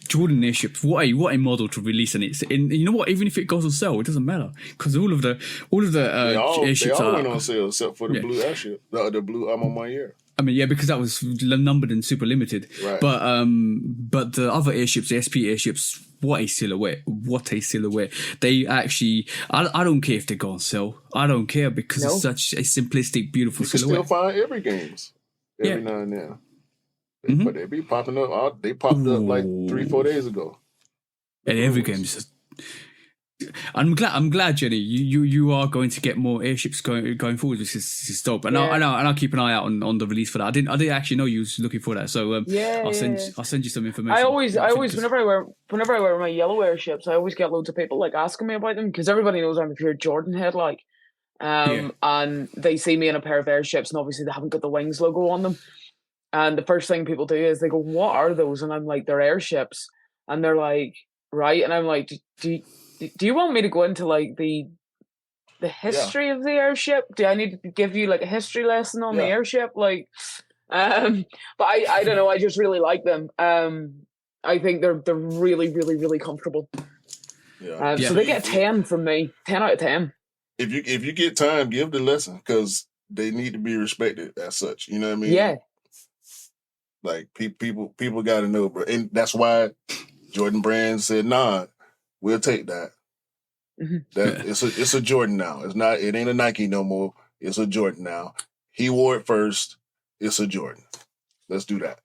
Jordan airship. What a model to release, and you know what? Even if it goes on sale, it doesn't matter, because all of the airships they all went on sale except for the blue airship, the blue Amamanier. I mean, yeah, because that was numbered and super limited. Right. But the other airships, the SP airships, what a silhouette. They actually, I don't care if they go on sale. I don't care, because it's such a simplistic, beautiful silhouette. You can still find every games every now and then. But they be popping up. They popped up like 3-4 days ago. And every game is just... I'm glad, Jenny. You are going to get more airships going forward, which is dope. And I'll keep an eye out on the release for that. I didn't actually know you was looking for that. So I'll send you some information. I always whenever I wear my yellow airships, I always get loads of people like asking me about them, because everybody knows I'm a pure Jordan head, like. And they see me in a pair of airships, and obviously they haven't got the Wings logo on them. And the first thing people do is they go, "What are those?" And I'm like, "They're airships." And they're like, "Right." And I'm like, Do you want me to go into like the history of the airship? Do I need to give you like a history lesson on the airship? Like, but I don't know. I just really like them. I think they're really, really, really comfortable. So they get a 10 from me. 10 out of 10. If you get time, give the lesson, because they need to be respected as such. You know what I mean? Yeah. Like people got to know, bro, and that's why Jordan Brand said, "Nah, we'll take that." That it's a Jordan now. It ain't a Nike no more. It's a Jordan now. He wore it first. It's a Jordan. Let's do that.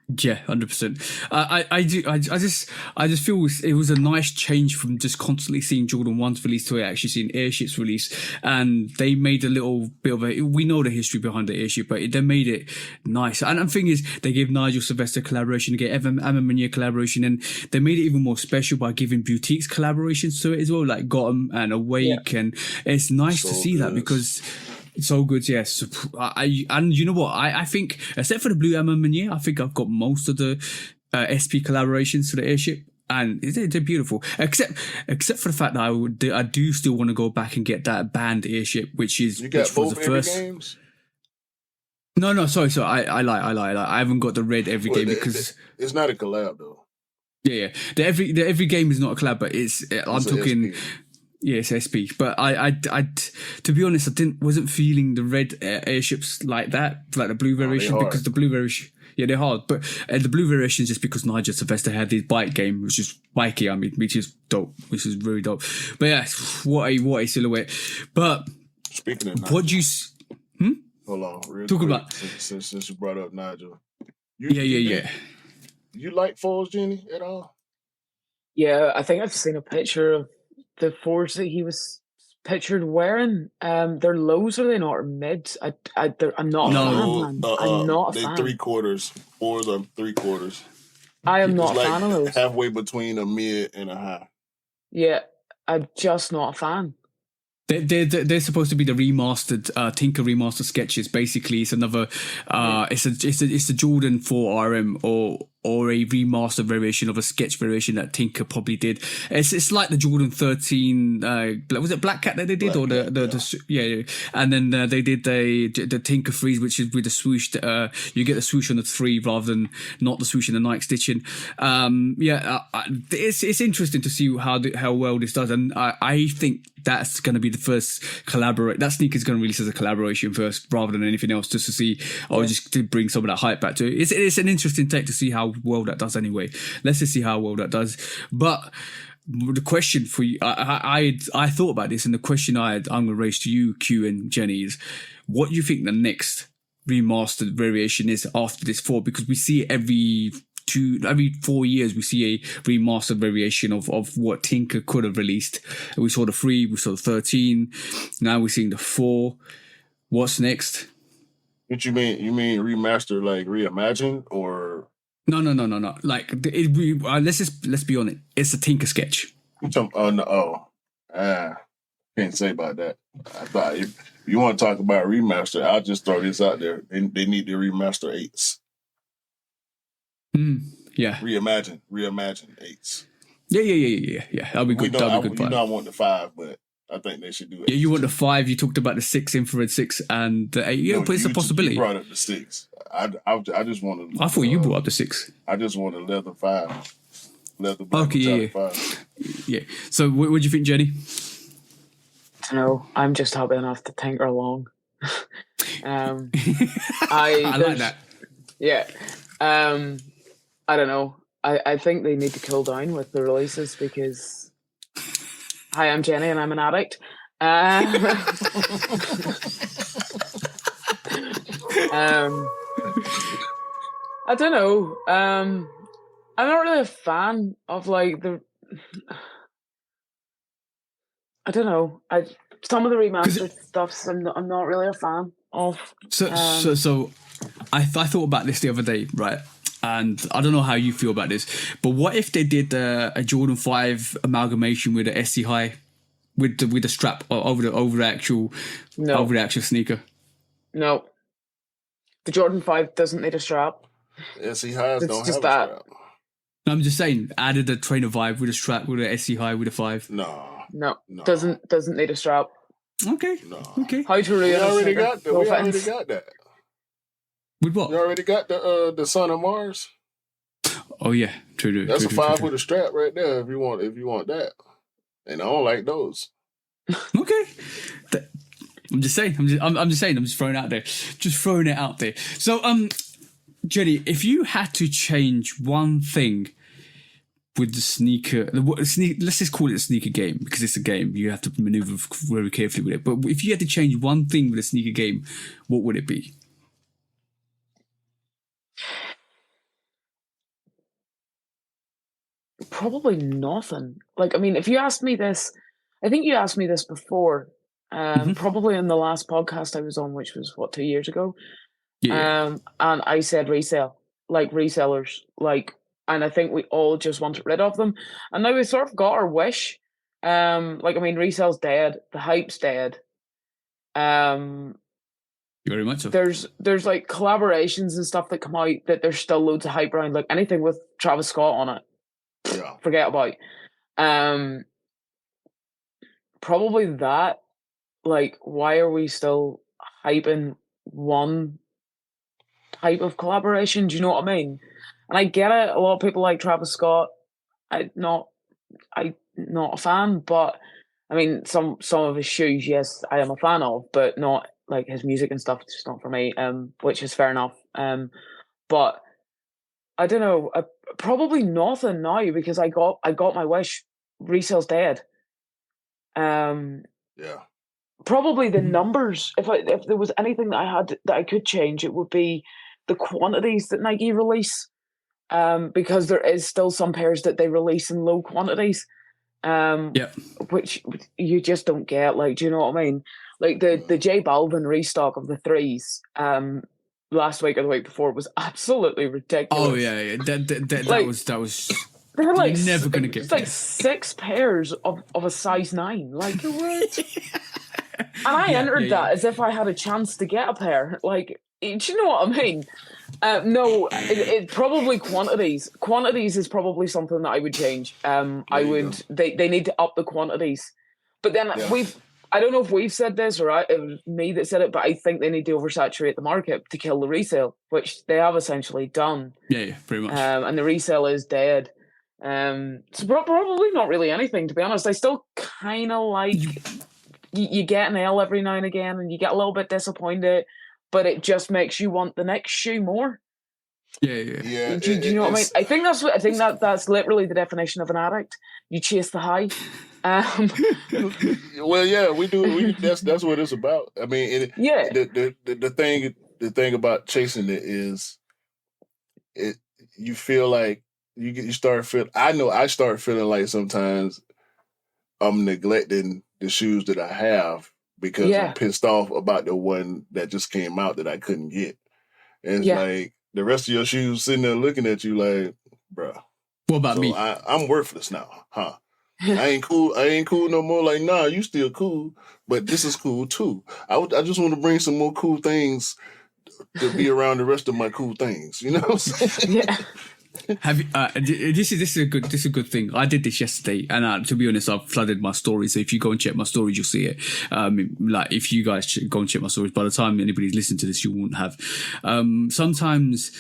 Yeah, 100%. I just feel it was a nice change from just constantly seeing Jordan 1s released to actually seeing airships released, and they made a little bit of we know the history behind the airship, but they made it nice. And the thing is, they gave Nigel Sylvester collaboration, they gave Amamanier collaboration, and they made it even more special by giving boutiques collaborations to it as well, like Gotham and Awake, and it's nice to see that, because it's so good, yes. And you know what? I think, except for the blue Amamanier, I think I've got most of the SP collaborations to the airship, and they're beautiful. Except for the fact that I do still want to go back and get that banned airship, which was the first. Games? No, sorry. I lie. I haven't got the red every game, because it's not a collab though. Yeah. The every game is not a collab, but I'm talking. SP. Yeah, it's SP. But I, to be honest, wasn't feeling the red airships like that, like the blue variation, because the blue variation. Yeah, they're hard, but the blue variation is just because Nigel Sylvester had his bike game, which is bikey. I mean, which is dope, which is really dope. But yeah, what a silhouette. But speaking of Nigel, what do you? Hold on, real talk quick, about since you brought up Nigel. Yeah. You like fours, Jenny, at all? Yeah, I think I've seen a picture of the fours that he was pictured wearing. They're lows, are they not? Or mids? I'm not a fan, man. I'm not a fan. They 3/4. Fours are 3/4. I am not a fan of those. Halfway between a mid and a high. Yeah, I'm just not a fan. They're supposed to be the remastered Tinker remastered sketches. Basically, it's another it's a Jordan 4 RM or a remastered variation of a sketch variation that Tinker probably did. It's like the Jordan 13. Was it Black Cat that they did, Black or the and then they did the Tinker Freeze, which is with the swoosh. You get the swoosh on the 3 rather than not the swoosh in the Nike stitching. It's interesting to see how well this does, and I think that's going to be the first collaborate. That sneaker is going to release as a collaboration first, rather than anything else, just to see, just to bring some of that hype back to it. It's an interesting take to see how well that does. Anyway, let's just see how well that does. But the question for you, I thought about this, and the question I'm going to raise to you, Q and Jenny, is what do you think the next remastered variation is after this 4? Because we see it every 4 years we see a remastered variation of what Tinker could have released. We saw the 3, we saw the 13, now we're seeing the 4. What's next? What you mean? You mean remaster, like reimagine, or no, like let's be honest, it's a Tinker sketch. Can't say about that. I thought if you want to talk about remaster, I'll just throw this out there. They need to remaster 8s. Yeah. Reimagine 8s. Yeah. That'll be good. That'll be good. You know I want the 5, but I think they should do it. Yeah, you want the 5. You talked about the 6, infrared 6, and the 8. Yeah, but it's a possibility. You brought up the 6. I just want to. I thought you brought up the 6. I just want a leather 5. Leather black 5. Yeah. So, what do you think, Jenny? No, I'm just happy enough to tinker along. I like that. Yeah. I don't know. I think they need to cool down with the releases because hi, I'm Jenny and I'm an addict. I don't know. I'm not really a fan of like the. I don't know. Some of the remastered stuff I'm not really a fan of. So I thought about this the other day, right? And I don't know how you feel about this, but what if they did a Jordan 5 amalgamation with the SC High, with the strap over the actual sneaker? No, the Jordan 5 doesn't need a strap. SC Highs don't have a strap. No, I'm just saying, added a trainer vibe with a strap with a SC High with a 5. No, doesn't need a strap. Okay. No. Okay. How to really? We already got that. With what? You already got the Son of Mars. Oh yeah, true. That's a 5 with a strap right there. If you want that, and I don't like those. Okay. I'm just saying. I'm just saying. I'm just throwing it out there. Just throwing it out there. So, Jenny, if you had to change one thing with the sneaker, let's just call it a sneaker game because it's a game. You have to maneuver very carefully with it. But if you had to change one thing with a sneaker game, what would it be? Probably nothing. Like, I mean, if you asked me this, I think you asked me this before, probably in the last podcast I was on, which was 2 years ago. Yeah. And I said resale, like resellers, like, and I think we all just wanted rid of them. And now we sort of got our wish. Like, I mean, resale's dead. The hype's dead. Very much so. There's like collaborations and stuff that come out that there's still loads of hype around, like anything with Travis Scott on it. Yeah. Forget about. Probably that. Like, why are we still hyping one type of collaboration? Do you know what I mean? And I get it. A lot of people like Travis Scott. I'm not a fan, but I mean, some of his shoes, yes, I am a fan of, but not like his music and stuff. It's just not for me. Which is fair enough. But I don't know. Probably nothing now because I got my wish. Resale's dead. Yeah. Probably the numbers. If there was anything that I had that I could change, it would be the quantities that Nike release. Because there is still some pairs that they release in low quantities. Which you just don't get. Like, do you know what I mean? Like the J Balvin restock of the 3s last week or the week before was absolutely ridiculous. Oh yeah. That was they're like you're never gonna get like 6 pairs of a size 9. Like what? And I entered that as if I had a chance to get a pair. Like, do you know what I mean? No, it probably quantities. Quantities is probably something that I would change. I would. They need to up the quantities. But then I don't know if we've said this or it was me that said it, but I think they need to oversaturate the market to kill the resale, which they have essentially done. Yeah, pretty much. And the resale is dead. So probably not really anything, to be honest. I still kind of like you get an L every now and again, and you get a little bit disappointed. But it just makes you want the next shoe more. Yeah. Do you know what I mean? I think that's literally the definition of an addict. You chase the high. Well, yeah, we do. That's what it's about. I mean, the thing about chasing it is, you feel like you start feeling. I know I start feeling like sometimes I'm neglecting the shoes that I have. Because I'm pissed off about the one that just came out that I couldn't get. And it's like the rest of your shoes sitting there looking at you like, bruh. What about me? I'm worthless now, huh? I ain't cool no more. Like, nah, you still cool, but this is cool too. I just want to bring some more cool things to be around the rest of my cool things. You know what I'm saying? Yeah. Have you, this is a good thing. I did this yesterday, and to be honest, I've flooded my stories. So if you go and check my stories, you'll see it. Like if you guys go and check my stories, by the time anybody's listening to this, you won't have. Sometimes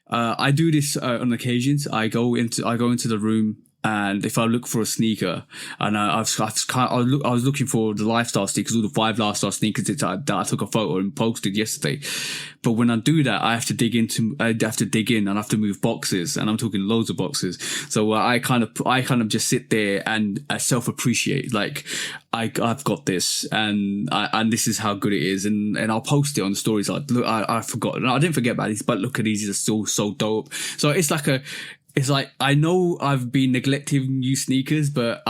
I do this on occasions. I go into the room. And if I look for a sneaker, and I was looking for the lifestyle sneakers, all the 5 lifestyle sneakers that I took a photo and posted yesterday. But when I do that, I have to dig in and I have to move boxes, and I'm talking loads of boxes. So I kind of just sit there and self appreciate, like I've got this, and this is how good it is, and I'll post it on the stories. Like, look, I forgot, and I didn't forget about these, but look at these, these are still so dope. So it's like I know I've been neglecting you sneakers, but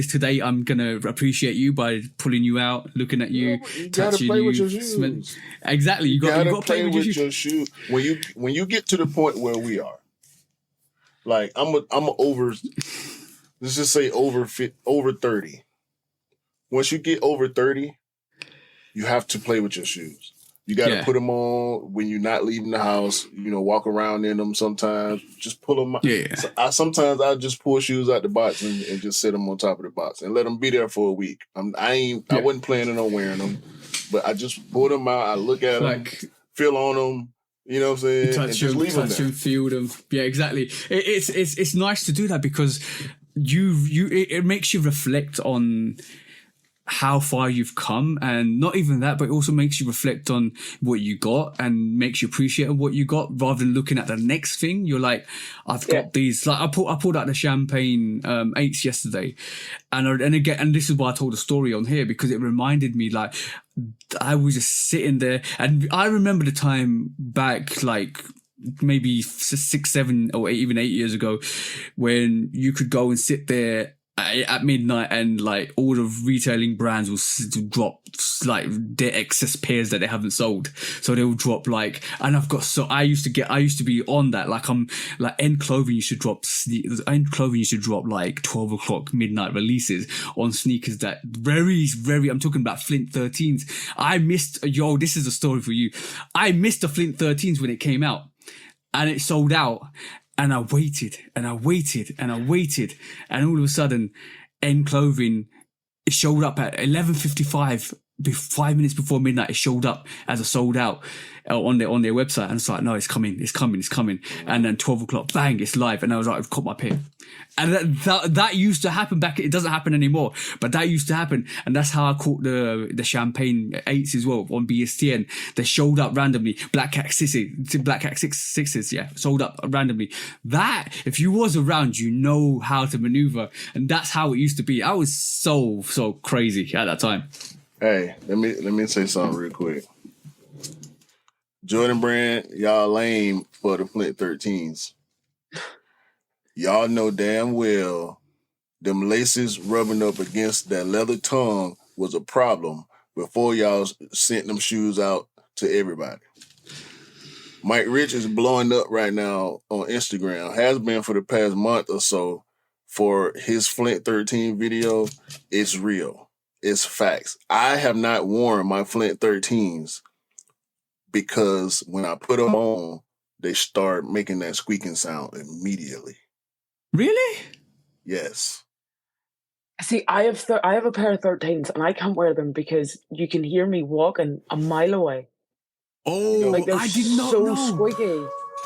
today I'm gonna appreciate you by pulling you out, looking at you, touching play you. with your shoes. Exactly, you gotta play with your shoes. When you get to the point where we are, like I'm over. Let's just say over 30. Once you get over 30, you have to play with your shoes. You got to put them on when you're not leaving the house. Walk around in them sometimes. Just pull them out. Yeah. So sometimes I just pull shoes out the box and just sit them on top of the box and let them be there for a week. I wasn't planning on wearing them, but I just pull them out. I look at them, feel on them. You know what I'm saying? Touch them, feel them. Yeah, exactly. It's nice to do that because it makes you reflect on how far you've come, and not even that, but it also makes you reflect on what you got and makes you appreciate what you got rather than looking at the next thing. You're like, I've got these. Like I pulled out the champagne 8s yesterday, and this is why I told the story on here, because it reminded me, like, I was just sitting there, and I remember the time back, like maybe 6, 7, or 8, even 8 years ago, when you could go and sit there at midnight and like all the retailing brands will drop like their excess pairs that they haven't sold, so they will drop and I used to be on that, like I'm like End Clothing used to drop like 12 o'clock midnight releases on sneakers that very I'm talking about Flint 13s. I missed this is a story for you. I missed the Flint 13s when it came out and it sold out. And I waited and I waited and I waited. And all of a sudden, End Clothing showed up at 11:55 5 minutes before midnight, it showed up as a sold out on their website, and it's like, no, it's coming. And then 12 o'clock, bang, it's live, and I was like, I've caught my pair. And that used to happen back. It doesn't happen anymore, but that used to happen, and that's how I caught the Champagne 8s as well on BSTN. They showed up randomly. Black Cat 6s, yeah, sold up randomly. That, if you was around, you know how to maneuver, and that's how it used to be. I was so crazy at that time. Hey, let me say something real quick. Jordan Brand, y'all lame for the Flint 13s. Y'all know damn well them laces rubbing up against that leather tongue was a problem before y'all sent them shoes out to everybody. Mike Rich is blowing up right now on Instagram, has been for the past month or so for his Flint 13 video. It's real. It's facts. I have not worn my Flint 13s because when I put them on, they start making that squeaking sound immediately. Really? Yes. See, I have a pair of 13s, and I can't wear them because you can hear me walking a mile away. Oh, like I did not know. Squeaky.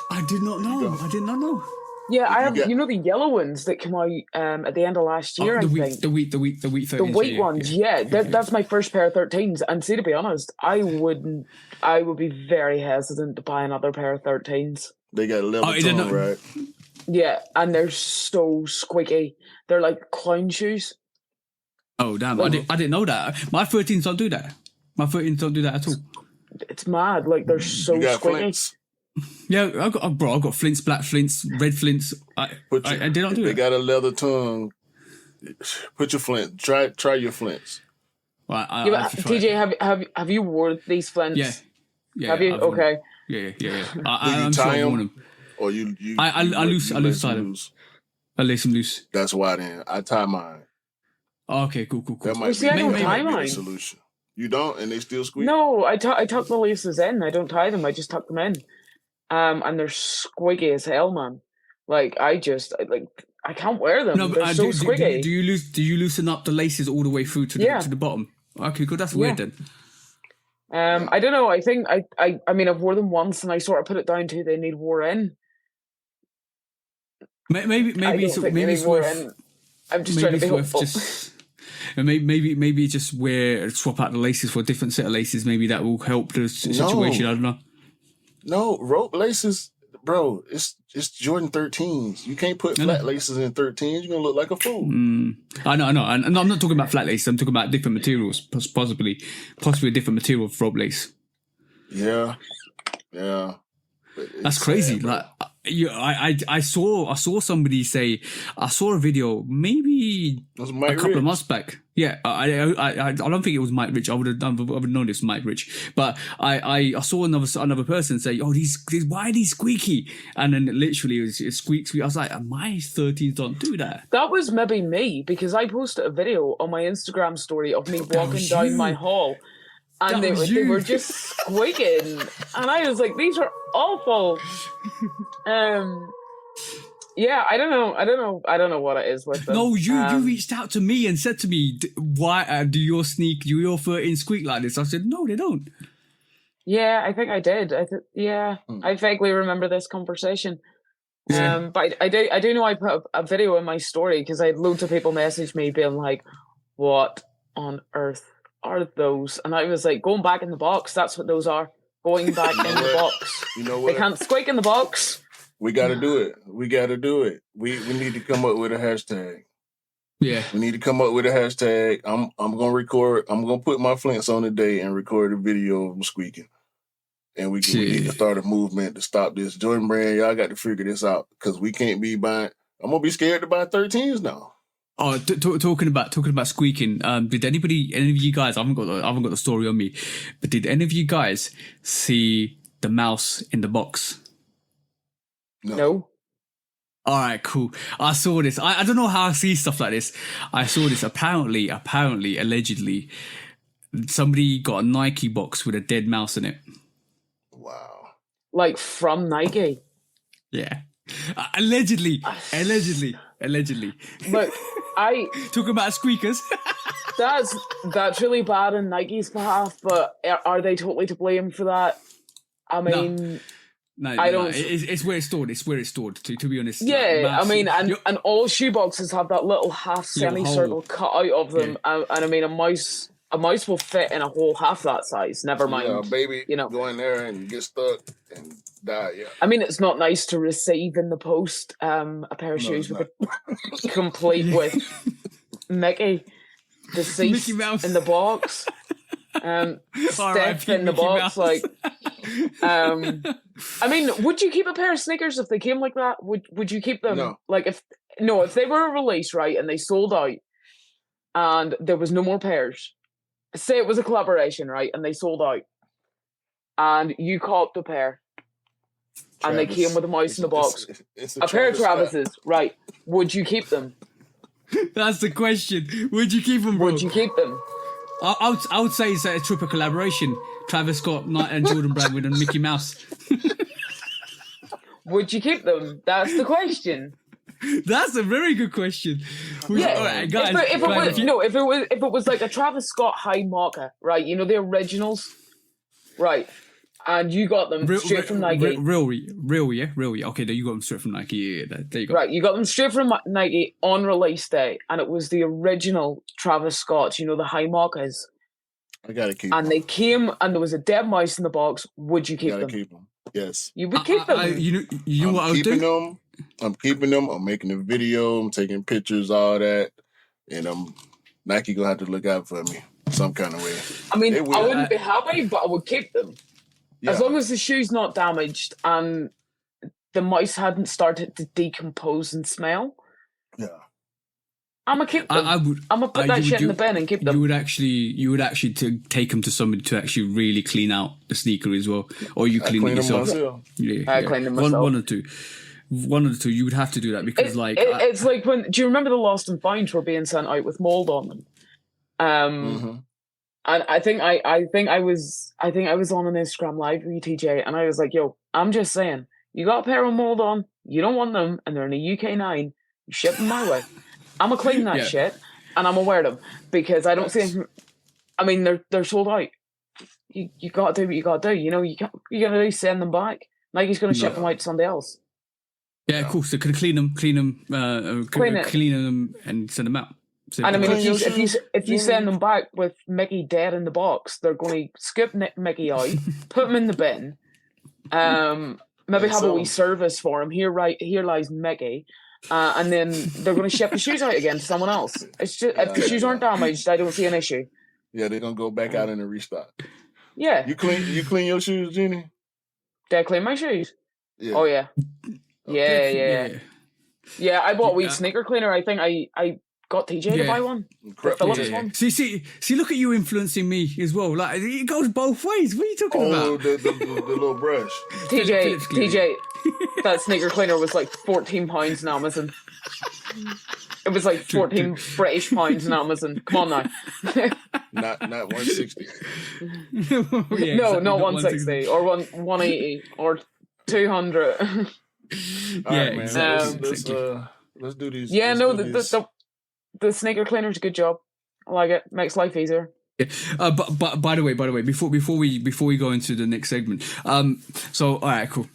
I did not know. I did not know. Yeah, I have. You know the yellow ones that came out at the end of last year. The wheat 13s. The wheat ones. Yeah. That's my first pair of 13s. And see, to be honest, I would be very hesitant to buy another pair of 13s. They got a leather tongue, right? Yeah, and they're so squeaky. They're like clown shoes. Oh damn! I didn't know that. My 13s don't do that. My 13s don't do that at all. It's mad. Like they're so squeaky. Flints? Yeah, I've got flints, black flints, red flints. I did not do it. They got a leather tongue. Put your flint. Try your flints. Well, TJ, have you worn these flints? Yeah. Have you? Okay. Yeah. I'm sure I've worn them. Or you I loose them. I lace them loose. That's why then I tie mine. Oh, okay, cool. That might I don't tie mine. Solution. You don't, and they still squeak? No, I tuck the laces in. I don't tie them. I just tuck them in. And they're squeaky as hell, man. Like I can't wear them. No, but they're so squeaky. Do you loosen up the laces all the way through to the bottom? Okay, good. That's weird then. I don't know. I think I mean I've worn them once and I sort of put it down to they need wore in. Maybe it's worth. I'm just trying to be hopeful. Maybe just swap out the laces for a different set of laces. Maybe that will help the situation. I don't know. No, rope laces, bro. It's Jordan 13s. You can't put flat laces in 13s. You're gonna look like a fool. I know. And I'm not talking about flat laces. I'm talking about different materials, possibly a different material of rope lace. Yeah. That's crazy. Sad, I saw somebody say, I saw a video maybe a couple of months back. Yeah, I don't think it was Mike Rich. I would have known it was Mike Rich. But I saw another person say, oh, these why are these squeaky? And then literally it squeak. I was like, my 13s don't do that. That was maybe me because I posted a video on my Instagram story of me walking down my hall. And they were just squeaking, and I was like, "These are awful." Yeah, I don't know what it is with them. No, you reached out to me and said to me, "Why do your 13 squeak like this?" I said, "No, they don't." Yeah, I think I did. I vaguely remember this conversation. Yeah. But I do know I put a video in my story because I had loads of people message me being like, "What on earth are those?" And I was like, going back in the box, that's what those are. Going back in the box. You know what? They can't squeak in the box. We gotta do it. We need to come up with a hashtag. Yeah. We need to come up with a hashtag. I'm gonna put my flints on today and record a video of them squeaking. And we need to start a movement to stop this. Jordan Brand, y'all got to figure this out because we can't be buying. I'm gonna be scared to buy 13s now. Oh, talking about squeaking. Did any of you guys? I haven't got the story on me, but did any of you guys see the mouse in the box? No. All right, cool. I saw this. I don't know how I see stuff like this. I saw this. Apparently, allegedly, somebody got a Nike box with a dead mouse in it. Wow. Like from Nike? Yeah. Allegedly. Look, Talking about squeakers. that's really bad on Nike's behalf, but are they totally to blame for that? I mean, I don't. It's where it's stored. It's where it's stored. To be honest. Yeah, I mean, and all shoeboxes have that little half semicircle cut out of them, and I mean, a mouse will fit in a whole half that size. Never mind, yeah, baby, go in there and get stuck and die. Yeah. I mean, it's not nice to receive in the post a pair of shoes complete with Mickey deceased Mickey Mouse in the box. Steph in the box, Mouse. I mean, would you keep a pair of sneakers if they came like that? Would you keep them? No. Like if they were released, right, and they sold out and there was no more pairs, say it was a collaboration, right, and they sold out and you copped a pair and they came with a mouse in the box, it's a pair of Travis's, right, would you keep them? That's the question. Would you keep them, bro? Would you keep them? I would say it's a triple collaboration. Travis Scott, Knight and Jordan Brand with a Mickey Mouse. Would you keep them? That's the question. That's a very good question. Yeah, all right, guys. If it was like a Travis Scott high marker, right? You know the originals, right? And you got them straight from Nike. Real, yeah. Okay, there you got them straight from Nike. Yeah, there you go. Right, you got them straight from Nike on release day, and it was the original Travis Scott. You know the high markers. I gotta keep. And them. they came, and there was a dead mouse in the box. Would you keep them? Keep them. Yes. You would keep them. You know what I'll do? I'm keeping them. I'm making a video. I'm taking pictures, all that, and Nike gonna have to look out for me some kind of way. I mean, I wouldn't be happy, but I would keep them. Yeah. As long as the shoe's not damaged and the mice hadn't started to decompose and smell. Yeah. I'm gonna keep them. I'm gonna put that shit in the bin and keep them. You would actually take them to somebody to actually really clean out the sneaker as well, or you clean it yourself. I clean them myself. One or two. You would have to do that because it's like when. Do you remember the lost and finds were being sent out with mold on them? Mm-hmm. And I think I was on an Instagram live with TJ, and I was like, "Yo, I'm just saying, you got a pair of mold on, you don't want them, and they're in a UK 9. You ship them my way. I'm gonna clean that shit, and I'm gonna wear them because I don't see them. I mean, they're sold out. You gotta do what you gotta do. You know, you gotta do send them back. Nike's gonna ship them out to somebody else. Yeah, cool. So can clean them, clean them, and send them out. And I mean, if you send them back with Mickey dead in the box, they're going to scoop Mickey out, put him in the bin, maybe have a wee service for him. Here lies Mickey, and then they're going to ship the shoes out again to someone else. It's just if the shoes aren't damaged, I don't see an issue. Yeah, they're gonna go back out in the restock. Yeah. You clean your shoes, Jeannie? Did I clean my shoes? Yeah. Oh yeah. Okay. Yeah. I bought a wee sneaker cleaner. I think I got TJ to buy one. Phillips one. See, look at you influencing me as well. Like it goes both ways. What are you talking about? The little brush. TJ, that sneaker cleaner was like £14 on Amazon. It was like 14 British pounds on Amazon. Come on now. Not 160. No, not 160 or 180 or 200. All right, man. Let's do these. Yeah, the sneaker cleaner's a good job. I like it. Makes life easier. Yeah. But by the way, before we go into the next segment, so all right, cool.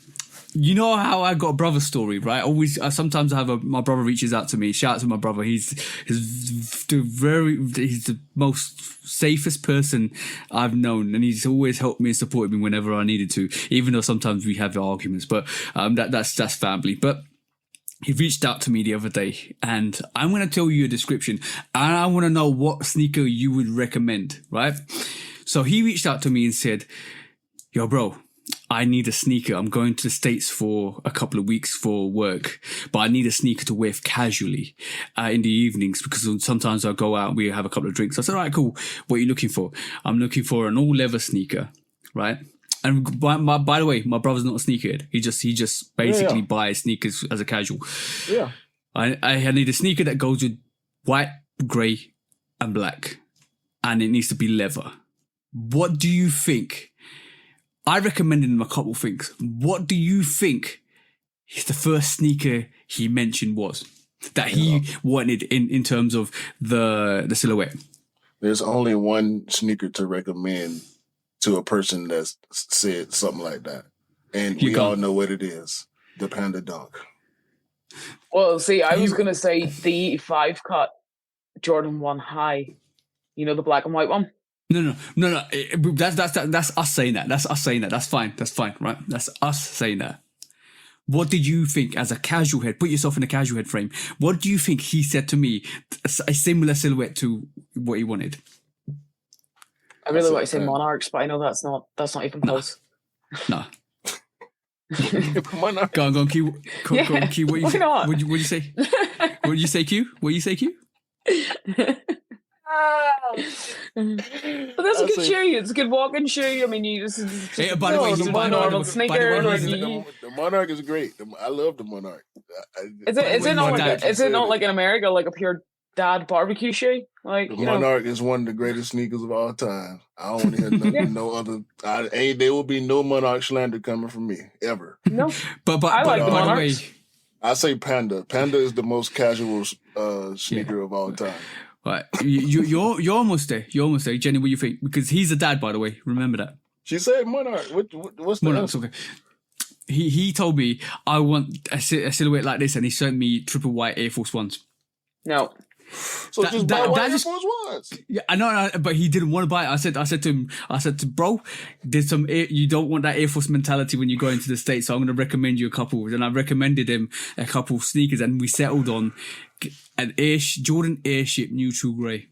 You know how I got a brother story, right? Always, sometimes I have my brother reaches out to me. Shout out to my brother. He's the most safest person I've known, and he's always helped me and supported me whenever I needed to. Even though sometimes we have arguments, but that's family. But he reached out to me the other day, and I'm going to tell you a description, and I want to know what sneaker you would recommend, right? So he reached out to me and said, "Yo, bro, I need a sneaker. I'm going to the States for a couple of weeks for work, but I need a sneaker to wear casually in the evenings because sometimes I go out and we have a couple of drinks." I said, "All right, cool. What are you looking for?" "I'm looking for an all-leather sneaker," right? And by the way, my brother's not a sneakerhead. He just basically buys sneakers as a casual. Yeah. I need a sneaker that goes with white, grey, and black, and it needs to be leather. What do you think? I recommended him a couple things. What do you think the first sneaker he mentioned was that he wanted in terms of the silhouette? There's only one sneaker to recommend to a person that's said something like that. And we all know what it is. The Panda Dunk. Well, see, I was going to say the 5 cut Jordan 1 High. You know, the black and white one? No. That's us saying that. That's us saying that. That's fine. That's fine, right? That's us saying that. What did you think as a casual head? Put yourself in a casual head frame. What do you think he said to me? A similar silhouette to what he wanted. I really want to say Monarchs, but I know that's not even close. No. Monarch. Go on, Q. Go on, Q. What you what you say? What did you say, Q? What you say, Q? But that's a good shoe. It's a good walking shoe. I mean, you just by the way, normal sneaker. The Monarch is great. I love the Monarch. Is it not like in America, like a pure dad barbecue shoe? Like the Monarch is one of the greatest sneakers of all time. I don't want to hear no other. There will be no Monarch slander coming from me ever. No, but I like the Monarchs. I say Panda. Panda is the most casual sneaker of all time. Right, you're almost there. You're almost there, Jenny. What do you think? Because he's a dad, by the way. Remember that. She said Monarch. What's the Monarch's okay. He told me I want a silhouette like this, and he sent me triple white Air Force Ones. No. So just buy white Air Force Ones. Yeah, I know, but he didn't want to buy it. I said to him, bro, there's you don't want that Air Force mentality when you go into the States, so I'm going to recommend you a couple. And I recommended him a couple of sneakers, and we settled on an Jordan Airship neutral grey.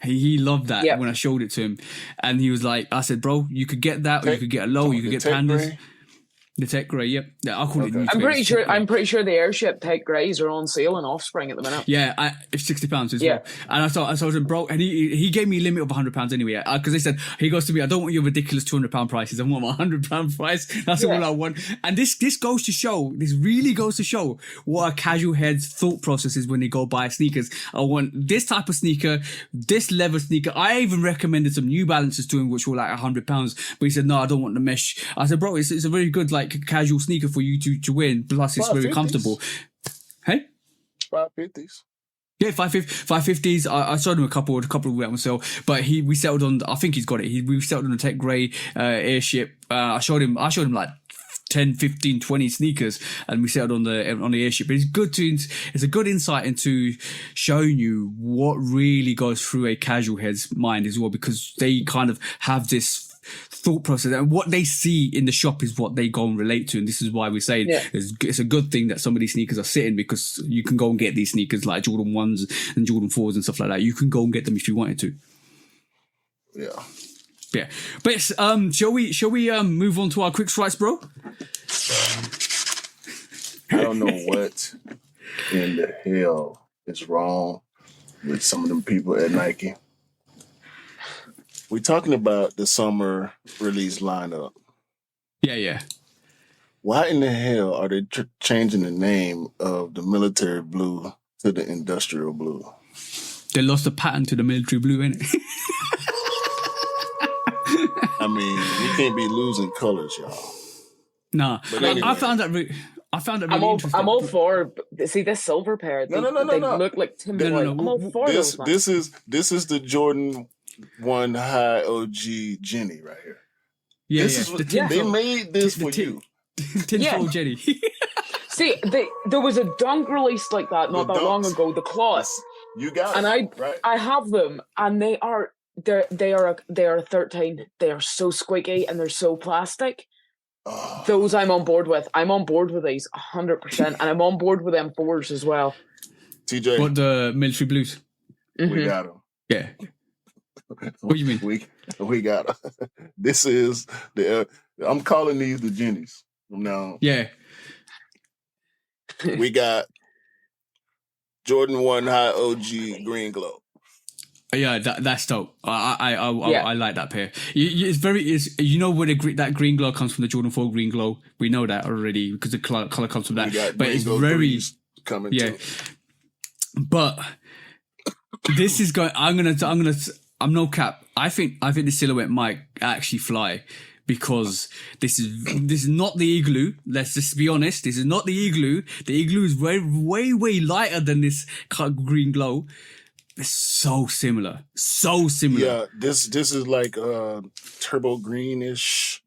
He loved that when I showed it to him, and he was like, I said, bro, you could get that, or you could get a low, you could get Pandas. Gray? The tech grey, yep. Yeah, I'll call it. I'm pretty sure the Airship tech greys are on sale in Offspring at the minute. Yeah, it's £60 as well. And I told him, bro, and he gave me a limit of £100 anyway, because they said, he goes to me, I don't want your ridiculous £200 prices. I want my £100 price. That's all I want. And this really goes to show what a casual head's thought process is when they go buy sneakers. I want this type of sneaker, this leather sneaker. I even recommended some New Balances to him, which were like £100, but he said, no, I don't want the mesh. I said, bro, it's a very good, like, casual sneaker for you to win, plus it's very comfortable. Hey, 550s. Yeah, 550s. I showed him a couple of them myself, but we settled on. I think he's got it. We settled on a tech grey Airship. I showed him like 10, 15, 20 sneakers, and we settled on the Airship. But it's a good insight into showing you what really goes through a casual head's mind as well, because they kind of have this thought process, and what they see in the shop is what they go and relate to. And this is why we're saying it's a good thing that some of these sneakers are sitting, because you can go and get these sneakers like Jordan 1s and Jordan 4s and stuff like that. You can go and get them if you wanted to. Yeah. But shall we move on to our quick strikes, bro? I don't know what in the hell is wrong with some of them people at Nike. We're talking about the summer release lineup. Yeah. Why in the hell are they changing the name of the military blue to the industrial blue? They lost the pattern to the military blue, innit? I mean, we can't be losing colors, y'all. Nah, anyway. I found that really interesting. I'm all for. See this silver pair. They look like Timber. No. I'm all for this is the Jordan 1 High OG Jenny right here. Yeah, they made this for you. Tinfoil Jenny. See, there was a dunk released like that not that long ago. The cloth. You got it. And I have them, and they are 13. They are so squeaky and they're so plastic. Those I'm on board with. I'm on board with these 100%, and I'm on board with M4s as well. TJ, what, the military blues? We got them. Yeah. What do you mean? We got them. This is the. I'm calling these the Jennies from now. Yeah. We got Jordan 1 High OG Green Glow. Yeah, that's dope. I like that pair. You know where that green glow comes from, the Jordan 4 green glow. We know that already because the color comes from that. But it's very coming. Yeah, but this is going. I'm no cap. I think the silhouette might actually fly, because this is not the Igloo. Let's just be honest. This is not the Igloo. The Igloo is way lighter than this green glow. so similar. So similar. Yeah, this is like turbo greenish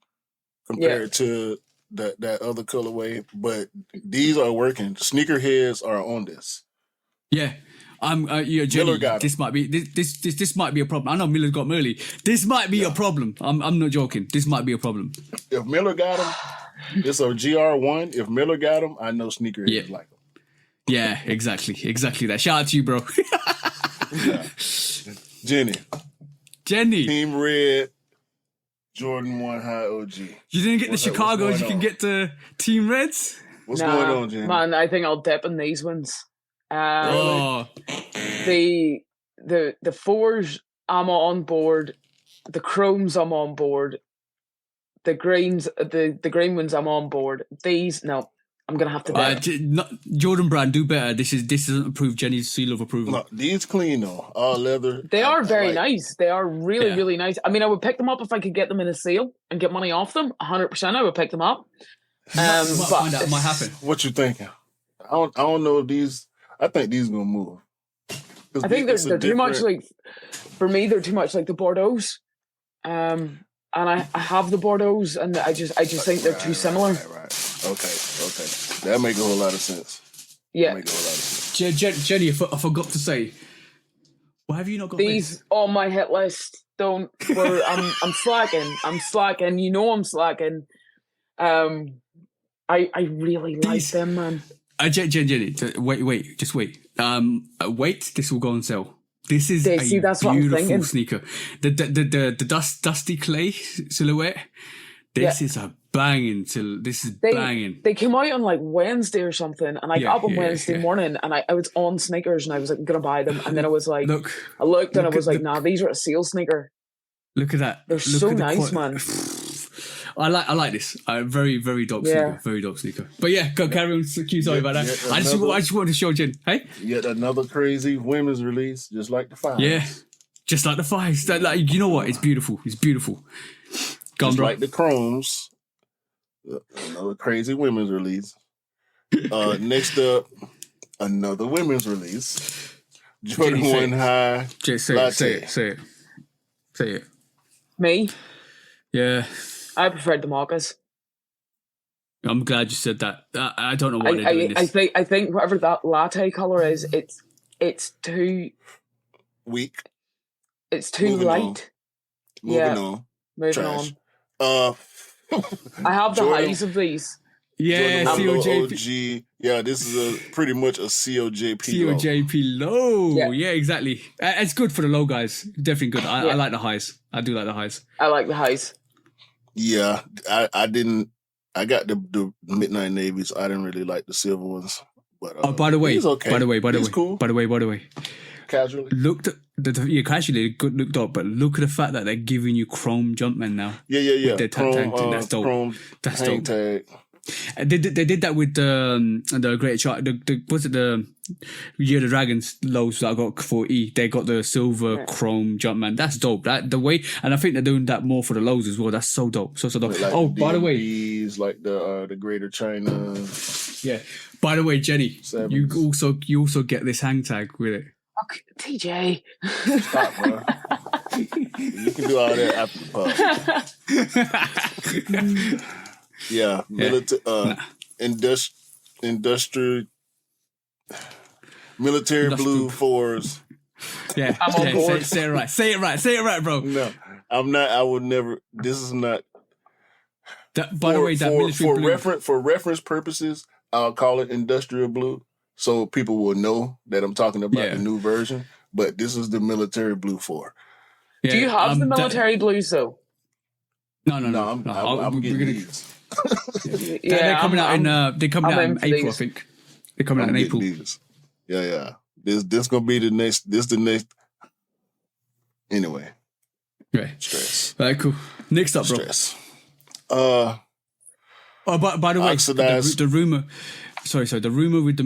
compared to that other colorway, but these are working. Sneakerheads are on this. Yeah. Jenny, this might be this might be a problem. I know Miller's got them early. This might be a problem. I'm not joking. This might be a problem. If Miller got them, it's a GR1. If Miller got them, I know sneakerheads like them. Yeah, exactly that. Shout out to you, bro. Jenny. Team Red, Jordan 1 High OG. You didn't get the Chicago's, you can get the Team Reds? What's going on, Jenny? Man, I think I'll dip in these ones. The 4s, I'm on board. The chromes, I'm on board. The greens, the green ones, I'm on board. These, no. I'm gonna have to Jordan Brand, do better. This doesn't approve Jenny's seal of approval. No, these clean though, all leather. They are very nice. They are really, really nice. I mean, I would pick them up if I could get them in a sale and get money off them. 100%, I would pick them up. But find out, it might happen. What you thinking? I don't know if these. I think these gonna move. I think they're too much like. For me, they're too much like the Bordeaux's. And I have the Bordeaux's, and I just think they're too similar. Right. Okay. That make a whole lot of sense. Yeah. Jenny, I forgot to say, why have you not got these on my hit list? I'm slacking. I'm slacking. You know I'm slacking. I really like them, man. Jenny, wait, just wait. Wait, this will go on sale. This is that's beautiful sneaker. The dusty clay silhouette. This is a banging. Banging. They came out on like Wednesday or something, and I got up on Wednesday morning, and I was on sneakers, and I was like, I'm gonna buy them, and then I was like, I looked, and I was like, nah, these are a sale sneaker. Look at that. They're so nice, man. I like this. Very, very dope sneaker. Very dope sneaker. But yeah, go carry on. Sorry about that. I just wanted to show Jen. Hey? Yet another crazy women's release, just like the 5s. Yeah. Just like the 5s. You know what? It's beautiful. Just like the chromes. Another crazy women's release. Next up, another women's release. Jordan 1 High. Say it. Me? Yeah. I preferred the mochas. I'm glad you said that. I don't know why they're doing this. I think whatever that latte color is, it's too weak. It's too light. Moving on. I have the highs of these. Yeah, COJP. Yeah, this is pretty much a COJP low. Yeah, exactly. It's good for the low guys. Definitely good. I like the highs. I do like the highs. I like the highs. Yeah, I didn't. I got the midnight navies. I didn't really like the silver ones. But by the way, okay. By the way, cool. By the way. Casually. Casually, good looked up, but look at the fact that they're giving you chrome Jumpman now. Yeah. Their tag. That's dope. Chrome That's dope. Tag. They did that with the Great Chart. Was it the Year of the Dragons lows that I got for E? They got the silver chrome Jumpman. That's dope. That the way, and I think they're doing that more for the lows as well. That's so dope. So dope. Like by the way, like the Greater China. Yeah. By the way, Jenny, you also get this hang tag with it. Okay, TJ. Stop, bro. You can do all that after the pub. Yeah, industrial military blue 4s. Yeah, I'm on board. Say it right, bro. No, I'm not. I would never. This is not. By the way, that military blue. For reference purposes, I'll call it industrial blue, so people will know that I'm talking about the new version. But this is the military blue 4. Yeah, do you have the military blues though? No. I'm getting these. They're coming out in April, I think. They're coming out in April. These. Yeah. This gonna be the next. This the next. Anyway. Okay. Stress. All right, cool. Next up, bro. Stress. By the way, the rumor. Sorry. The rumor with the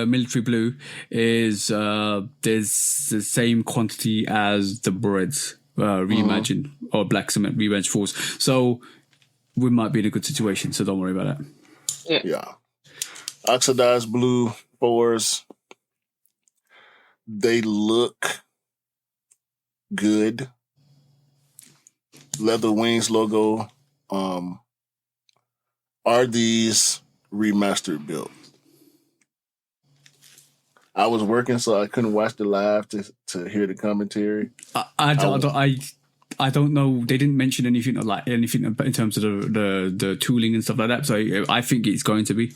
military blue is there's the same quantity as the Breads Reimagine or Black Cement Revenge 4s. So we might be in a good situation. So don't worry about that. Yeah. Oxidized blue 4s. They look good. Leather Wings logo. Are these remastered built? I was working, so I couldn't watch the live to hear the commentary. I don't know. They didn't mention anything in terms of the tooling and stuff like that. So I think it's going to be.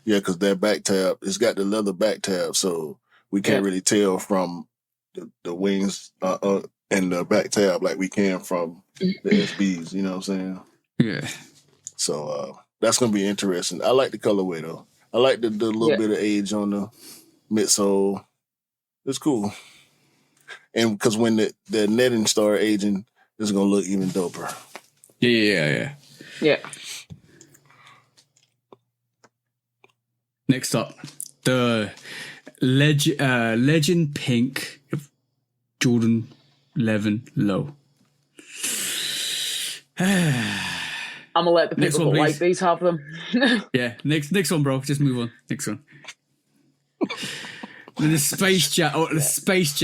Yeah, because that back tab, it's got the leather back tab, so we can't really tell from the wings and the back tab like we can from the SBs. You know what I'm saying? Yeah. So that's gonna be interesting. I like the colorway though. I like the little bit of age on the midsole. It's cool. And because when the netting start aging, it's gonna look even doper. Yeah. Next up, the Legend Pink Jordan 11 Low. I'm gonna let the people who like these have them. Yeah, next one, bro. Just move on. Next one. The Space Jam lows. Space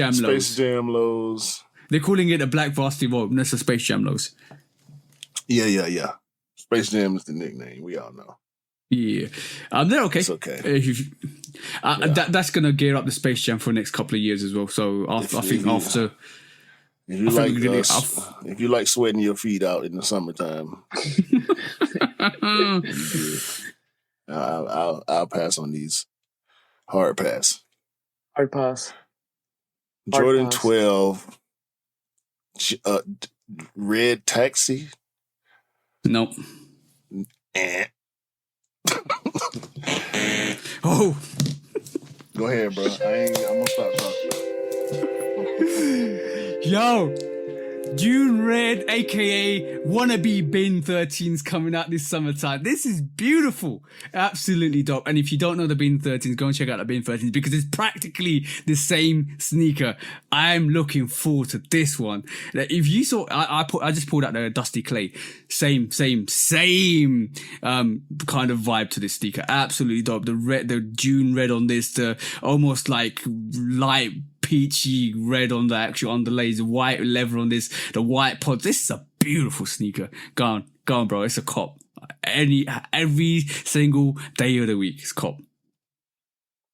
Jam lows. They're calling it a Black Varsity Robe, and that's the Space Jam lows. Yeah. Space Jam is the nickname. We all know. Yeah, they're okay. It's okay. That's gonna gear up the Space Jam for the next couple of years as well. So after. If you like sweating your feet out in the summertime, I'll pass on these. Hard pass. Jordan 12, red taxi. Nope. Oh. Go ahead, bro. I'm gonna stop talking. Yo, June Red, aka wannabe Bin 13's coming out this summertime. This is beautiful. Absolutely dope. And if you don't know the Bin 13s, go and check out the Bin 13s because it's practically the same sneaker. I'm looking forward to this one. If you saw, I just pulled out the Dusty Clay. Same kind of vibe to this sneaker. Absolutely dope. The June Red on this, the almost like light peachy red on the actual underlays, the white leather on this, the white pods. This is a beautiful sneaker. Go on, bro. It's a cop. Every single day of the week, it's cop.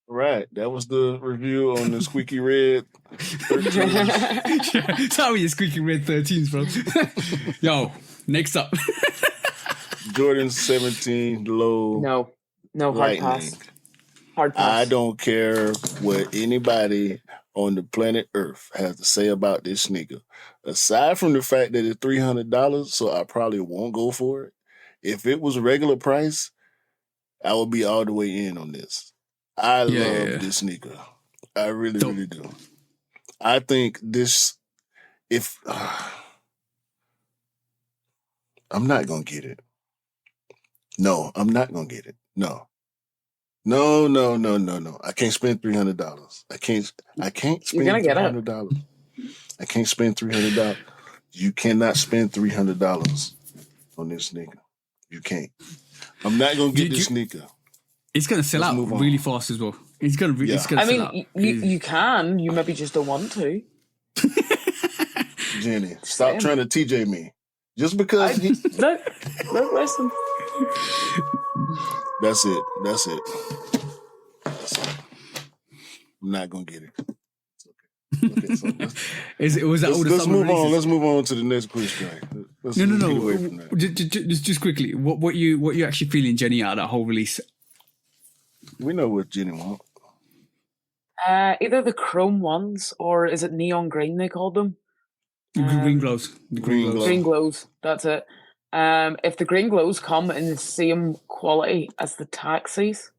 Right. That was the review on the Squeaky Red 13s. Tell me your Squeaky Red 13s, bro. Yo, next up. Jordan 17 low. No, hard pass. I don't care what anybody on the planet Earth has to say about this sneaker. Aside from the fact that it's $300, so I probably won't go for it. If it was regular price, I would be all the way in on this. I love this sneaker. I really do. I think this, I'm not going to get it. No, I'm not going to get it. No. I can't spend $300. I can't spend $300. I can't spend $300. You cannot spend $300 on this sneaker. You can't. I'm not gonna get this sneaker. It's gonna sell out really fast as well. It's gonna sell out. You can. You maybe just don't want to. Jenny, stop trying to TJ me. Just because. Look, listen. That's it. I'm not gonna get it. Okay, so let's move on. Let's move on to the next question. No. Just quickly, what you actually feeling, Jenny, out of that whole release? We know what Jenny wants. Either the chrome ones or is it neon green they called them? Green glows. The green glows. That's it. If the green glows come in the same quality as the taxis,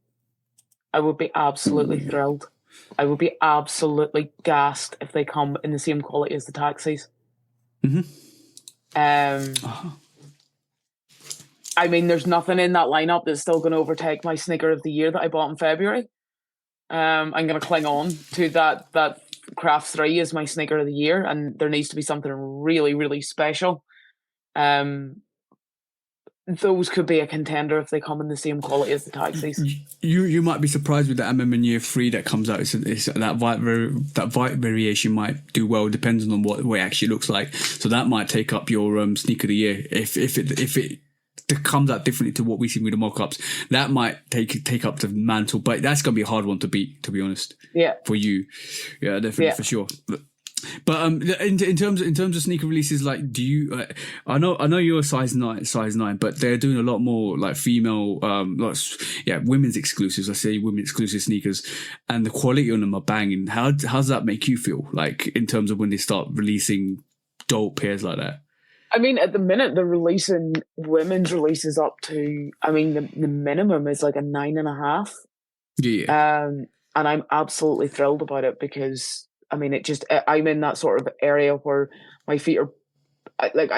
I would be absolutely thrilled. I would be absolutely gassed if they come in the same quality as the taxis. I mean, there's nothing in that lineup that's still going to overtake my sneaker of the year that I bought in February. I'm going to cling on to that Craft 3 is my sneaker of the year, and there needs to be something really, really special. those could be a contender if they come in the same quality as the taxis. You might be surprised with the MM Year 3 that comes out. It's that white variation might do well, depending on what it actually looks like. So that might take up your sneaker of the year if it comes out differently to what we see with the mock-ups. That might take up the mantle, but that's gonna be a hard one to beat, to be honest. Yeah, for you, yeah, definitely, for sure. But in terms of sneaker releases, like, do you? I know you're a size 9, but they're doing a lot more like female, women's exclusives. I say women exclusive sneakers, and the quality on them are banging. How does that make you feel? Like in terms of when they start releasing dope pairs like that? I mean, at the minute they're releasing women's releases up to. I mean, the minimum is like a 9.5. Yeah. And I'm absolutely thrilled about it because. I mean, I'm in that sort of area where my feet are like,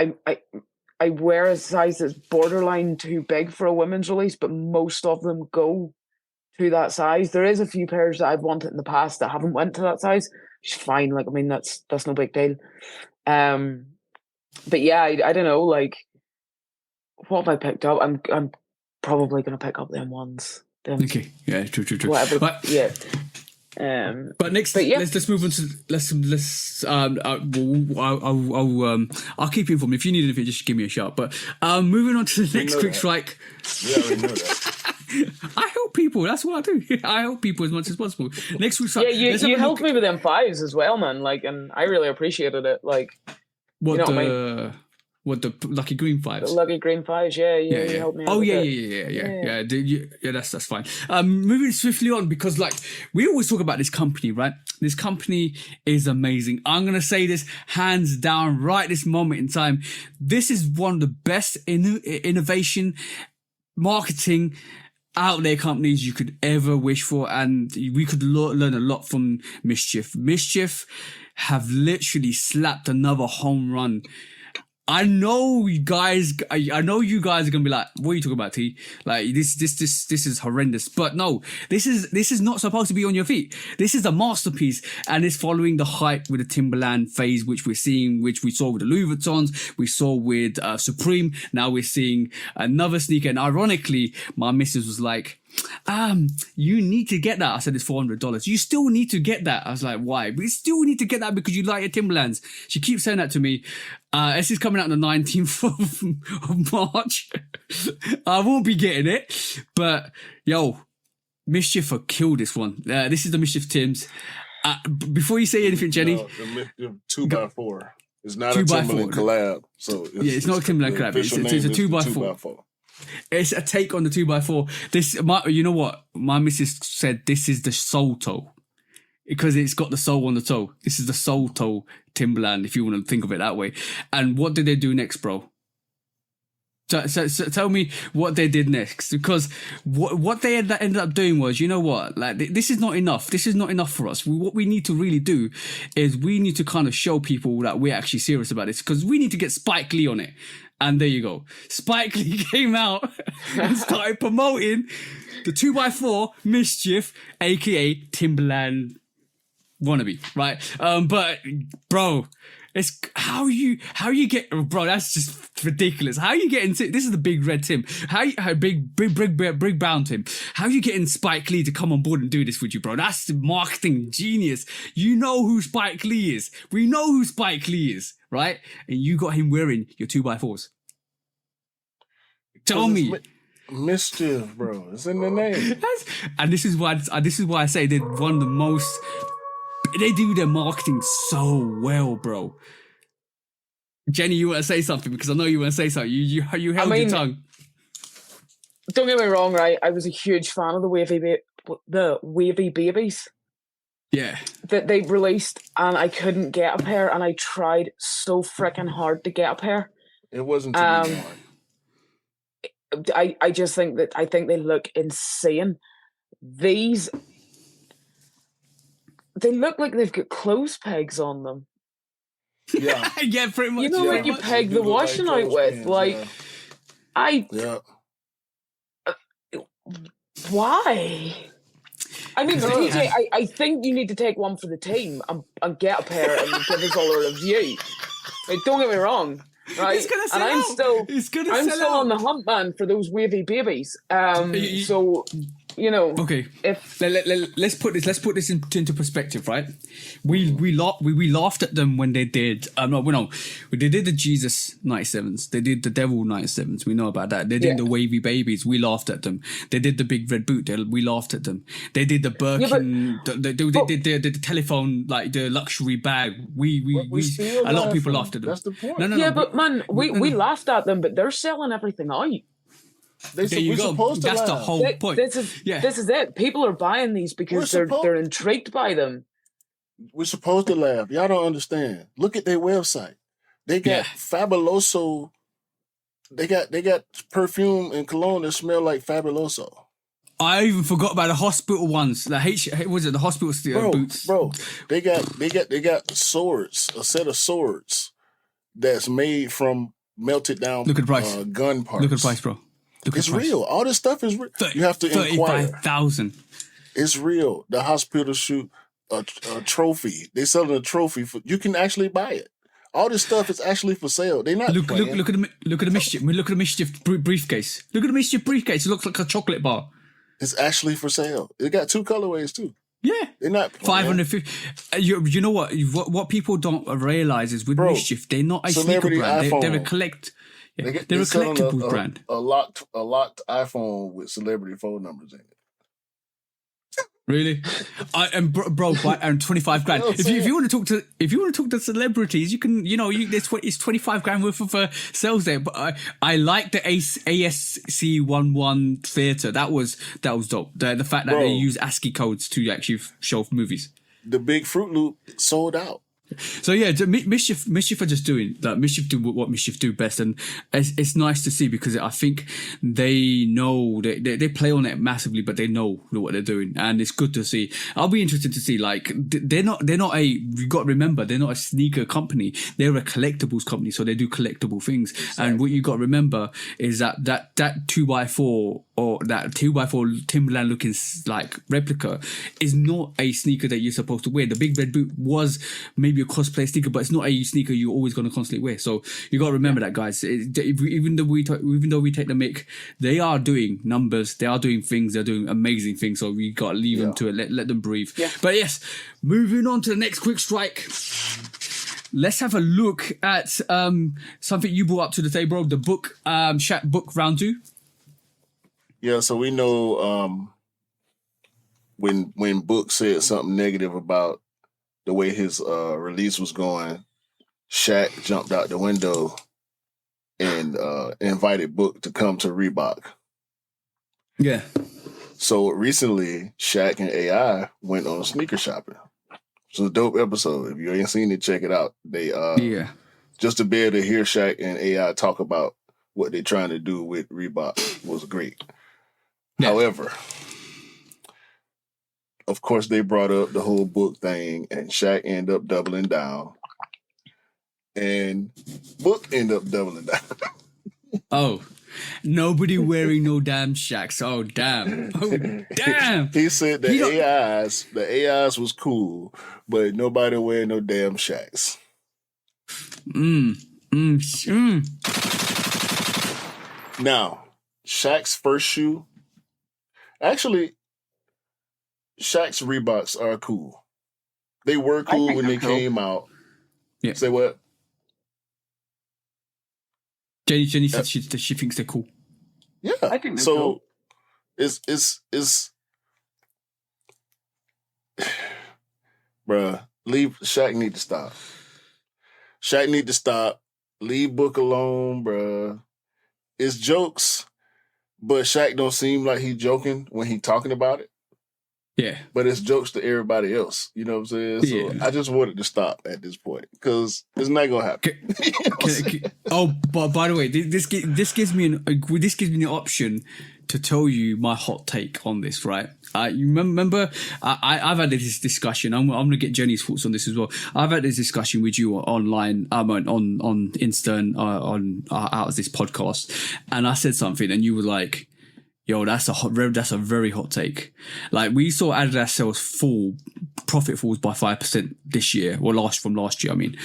I wear a size that's borderline too big for a women's release, but most of them go to that size. There is a few pairs that I've wanted in the past that haven't went to that size, which is fine. Like, I mean, that's no big deal. But yeah, I don't know, like, what have I picked up? I'm probably going to pick up them ones. Okay. Yeah, true. Whatever. But, yeah. Let's move on to I'll keep you informed. If you need anything, just give me a shout. But moving on to the next quick strike. Yeah, we know that. I help people. That's what I do. I help people as much as possible. Next quick strike. Yeah, you helped me with them 5s as well, man. Like, and I really appreciated it. Like, what, you know what I mean? What, the Lucky Green 5s? The Lucky Green 5s, yeah. You helped me out with it. Yeah, that's fine. Moving swiftly on, because like we always talk about this company, right? This company is amazing. I'm going to say this hands down right this moment in time. This is one of the best innovation marketing out there companies you could ever wish for, and we could learn a lot from MSCHF. MSCHF have literally slapped another home run. I know you guys are gonna be like, what are you talking about, T? Like, this is horrendous. But no, this is not supposed to be on your feet. This is a masterpiece, and it's following the hype with the Timberland phase, which we saw with the Louis Vuittons, we saw with Supreme. Now we're seeing another sneaker, and ironically, my missus was like, you need to get that. I said it's $400. You still need to get that. I was like, why? But you still need to get that because you like your Timberlands. She keeps saying that to me. This is coming out on the 19th of March. I won't be getting it, but yo, MSCHF have killed this one. This is the MSCHF Tims. Before you say anything, Jenny. No, the MSCHF 2x4. It's not a Timberland collab. So it's not a Timberland collab. It's a 2x4. It's a take on the 2x4. You know what? My missus said this is the soul toe because it's got the soul on the toe. This is the soul toe Timberland, if you want to think of it that way. And what did they do next, bro? So tell me what they did next, because what they ended up doing was, you know what, like this is not enough. This is not enough for us. What we need to really do is we need to kind of show people that we're actually serious about this, because we need to get Spike Lee on it. And there you go. Spike Lee came out and started promoting the 2x4 MSCHF, aka Timberland wannabe, right? But bro, it's how you get, bro. That's just ridiculous. How you getting? This is the big red Tim. How big brown Tim? How you getting Spike Lee to come on board and do this with you, bro? That's the marketing genius. You know who Spike Lee is. We know who Spike Lee is, right? And you got him wearing your 2x4s. Tell me. MSCHF, bro. It's in the name. And this is why I say they're one of the most. They do their marketing so well, bro. Jenny, you want to say something? Because I know you want to say something. You held your tongue. Don't get me wrong, right? I was a huge fan of the wavy babies. Yeah. That they released, and I couldn't get a pair, and I tried so freaking hard to get a pair. It wasn't to be hard. I just think they look insane. These, they look like they've got clothes pegs on them. Yeah. Yeah, pretty much. You know, like you peg the washing out with. Why? I mean, PJ, I think you need to take one for the team and get a pair and give us all a review. Like, don't get me wrong. right? It's gonna sell and I'm still out. on the hunt, man, for those wavy babies. So you know, okay. If let's put this into perspective, right? We laughed at them when they did. They did the Jesus 97s. They did the Devil 97s. We know about that. They did the wavy babies. We laughed at them. They did the big red boot. We laughed at them. They did the Birkin. They did the telephone, like the luxury bag. A lot of people laughed at them. That's the point. No. But man, we laughed at them, but they're selling everything out. There you go. That's the whole point. This is it. People are buying these because they're intrigued by them. We're supposed to laugh. Y'all don't understand. Look at their website. They got Fabuloso. They got perfume and cologne that smell like Fabuloso. I even forgot about the hospital ones. The the hospital boots? Bro, they got swords. A set of swords that's made from melted down. Look at the price. Gun parts. Look at the price, bro. It's real. All this stuff is real. You have to inquire. 35,000. It's real. The hospital shoot a trophy. They selling a trophy you can actually buy it. All this stuff is actually for sale. They not look at the mischief. Look at the mischief briefcase. Look at the mischief briefcase. It looks like a chocolate bar. It's actually for sale. It got 2 colorways too. Yeah, they're not 550. You know what people don't realize is with mischief, they're not a sneaker brand. They're a collect. Yeah, they're a collectible brand. A locked iPhone with celebrity phone numbers in it. Really? And 25 grand. If you want to talk to celebrities, you can. It's 25 grand worth of sales there. But I like the ASC11 theater. That was dope. The fact that they use ASCII codes to actually show movies. The big Fruit Loop sold out. So yeah, mischief are just doing that. Mischief do what mischief do best, and it's nice to see because I think they know they play on it massively, but they know what they're doing, and it's good to see. I'll be interested to see, like, they're not you got to remember, they're not a sneaker company, they're a collectibles company, so they do collectible things. Exactly. And what you got to remember is that 2x4 or that 2x4 Timberland looking like replica is not a sneaker that you're supposed to wear. The big red boot was maybe a cosplay sneaker, but it's not a sneaker you're always going to constantly wear. So you got to remember that, guys. Even though we take the mic, they are doing numbers, they are doing things, they're doing amazing things. So we got to leave them to it, let them breathe. Yeah. But yes, moving on to the next quick strike. Let's have a look at something you brought up to the table, the book, Shaq book round 2. Yeah, so we know when Book said something negative about the way his release was going, Shaq jumped out the window and invited Book to come to Reebok. Yeah. So recently, Shaq and AI went on sneaker shopping. It's a dope episode. If you ain't seen it, check it out. They just to be able to hear Shaq and AI talk about what they're trying to do with Reebok was great. Yeah. However, of course, they brought up the whole Book thing, and Shaq ended up doubling down, and Book ended up doubling down. Oh, nobody wearing no damn Shaqs. Oh, damn. Oh, damn. He said the AIs was cool, but nobody wearing no damn Shaqs. Now, Shaq's first shoe, actually, Shaq's Reeboks are cool. They were cool when they came out. Yeah. Say what? Jenny said she thinks they're cool. Yeah, I think they're cool. It's bruh, Shaq need to stop. Shaq need to stop. Leave Book alone, bruh. It's jokes, but Shaq don't seem like he's joking when he talking about it. Yeah. But it's jokes to everybody else. You know what I'm saying? So I just wanted to stop at this point because it's not going to happen. But by the way, this gives me the option to tell you my hot take on this, right? You remember, I've had this discussion. I'm going to get Jenny's thoughts on this as well. I've had this discussion with you online, on Insta and out of this podcast. And I said something and you were like, yo, that's a very hot take. Like, we saw Adidas sales profit falls by 5% this year, or from last year, I mean.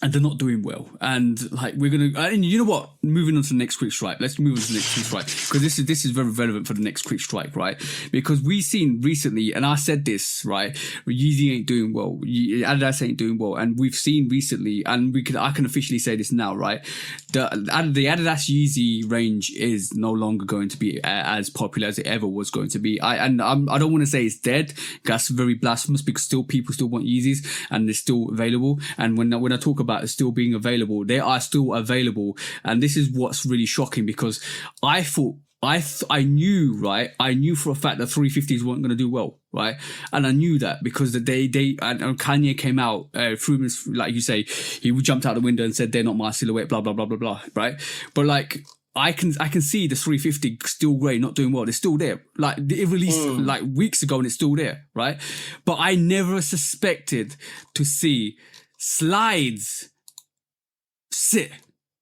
and they're not doing well. And like we're gonna, and you know what? Moving on to the next quick strike. Let's move on to the next quick strike because this is very relevant for the next quick strike, right? Because we've seen recently, and I said this right, Yeezy ain't doing well, Adidas ain't doing well, and we've seen recently, and I can officially say this now, right? The Adidas Yeezy range is no longer going to be as popular as it ever was going to be. I don't want to say it's dead. That's very blasphemous because people still want Yeezys and they're still available. And when I talk about it still being available, they are still available. And this is what's really shocking because I thought I knew for a fact that 350s weren't going to do well, right? And I knew that because and Kanye came out through this, like you say, he jumped out the window and said they're not my silhouette, blah blah blah blah blah, right? But like I can see the 350 still great, not doing well. They're still there. Like it released like weeks ago and it's still there, right? But I never suspected to see slides sit.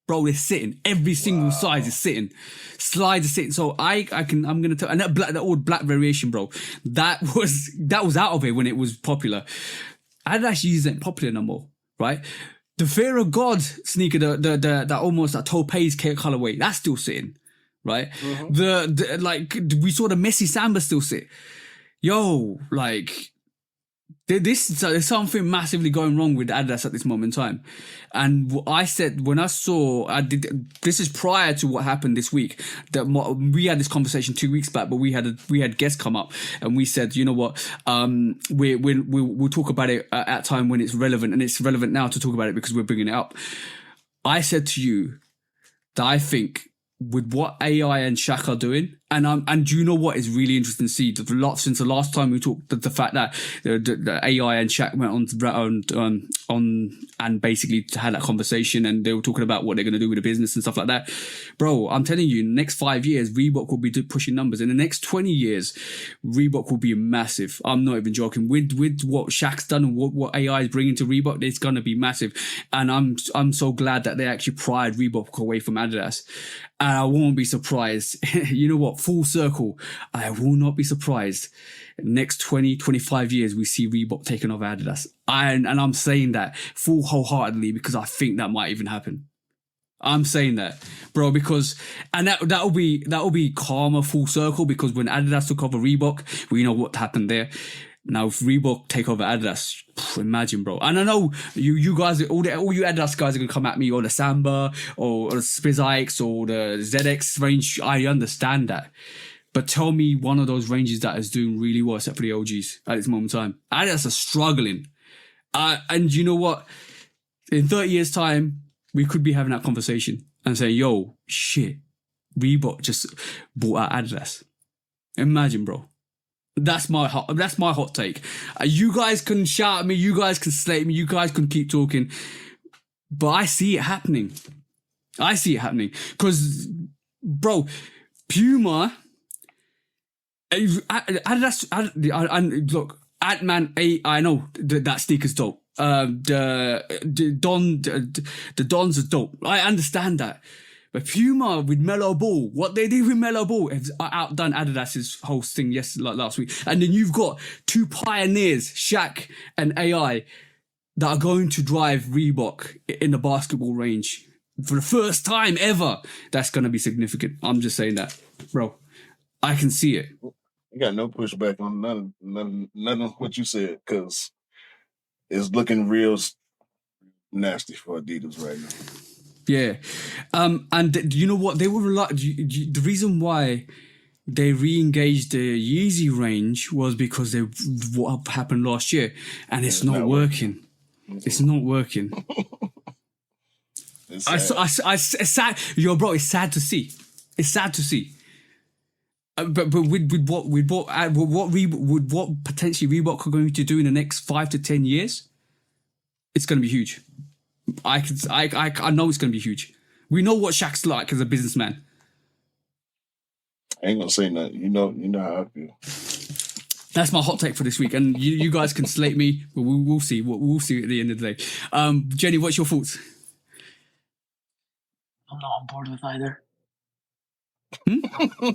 Bro, they're sitting. Every single size is sitting. Slides are sitting. So I'm gonna tell, and that old black variation, bro, that was out of it when it was popular. Adidas Yeezy ain't popular no more, right? The Fear of God sneaker, the almost that topaz colorway, that's still sitting, right? Mm-hmm. We saw the Messi Samba still sit. Yo, like, there's something massively going wrong with Adidas at this moment in time. And I said, when this is prior to what happened this week, that we had this conversation 2 weeks back, but we had guests come up and we said, you know what, we'll talk about it at a time when it's relevant, and it's relevant now to talk about it because we're bringing it up. I said to you that I think with what AI and Shaq are doing, and you know what is really interesting to see, since the last time we talked, the fact that the AI and Shaq went on and basically had that conversation, and they were talking about what they're going to do with the business and stuff like that. Bro, I'm telling you, in the next 5 years, Reebok will be pushing numbers. In the next 20 years, Reebok will be massive. I'm not even joking. With what Shaq's done and what AI is bringing to Reebok, it's going to be massive. And I'm so glad that they actually pried Reebok away from Adidas. And I won't be surprised. You know what? Full circle. I will not be surprised. Next 20, 25 years, we see Reebok taking over Adidas. And I'm saying that full wholeheartedly because I think that might even happen. I'm saying that, bro, because, and that'll be karma full circle, because when Adidas took over Reebok, we know what happened there. Now, if Reebok take over Adidas, imagine, bro. And I know you guys, all you Adidas guys are going to come at me, or the Samba, or the Spizikes, or the ZX range. I understand that. But tell me one of those ranges that is doing really well, except for the OGs at this moment in time. Adidas are struggling. And you know what? In 30 years' time, we could be having that conversation and say, yo, shit, Reebok just bought out Adidas. Imagine, bro. That's my hot take. You guys can shout at me, you guys can slate me, you guys can keep talking, but I see it happening. Because, bro, Puma, Adidas, look, Ant-Man, I know that sneaker's dope. The Dons are dope. I understand that. But Puma with Melo Ball, what they did with Melo Ball has outdone Adidas's whole thing last week. And then you've got two pioneers, Shaq and AI, that are going to drive Reebok in the basketball range for the first time ever. That's going to be significant. I'm just saying that, bro. I can see it. You got no pushback on none of what you said, because it's looking real nasty for Adidas right now. Yeah. And you know what? They were the reason why they re-engaged the Yeezy range was because what happened last year, and it's not working. It's not working. It's sad. Yo, bro, it's sad to see. It's sad to see. But with what potentially Reebok are going to do in the next 5 to 10 years, it's going to be huge. I know it's going to be huge. We know what Shaq's like as a businessman. I ain't gonna say nothing. You know how I feel. That's my hot take for this week, and you guys can slate me, but we'll see. We'll see at the end of the day. Jenny, what's your thoughts? I'm not on board with either.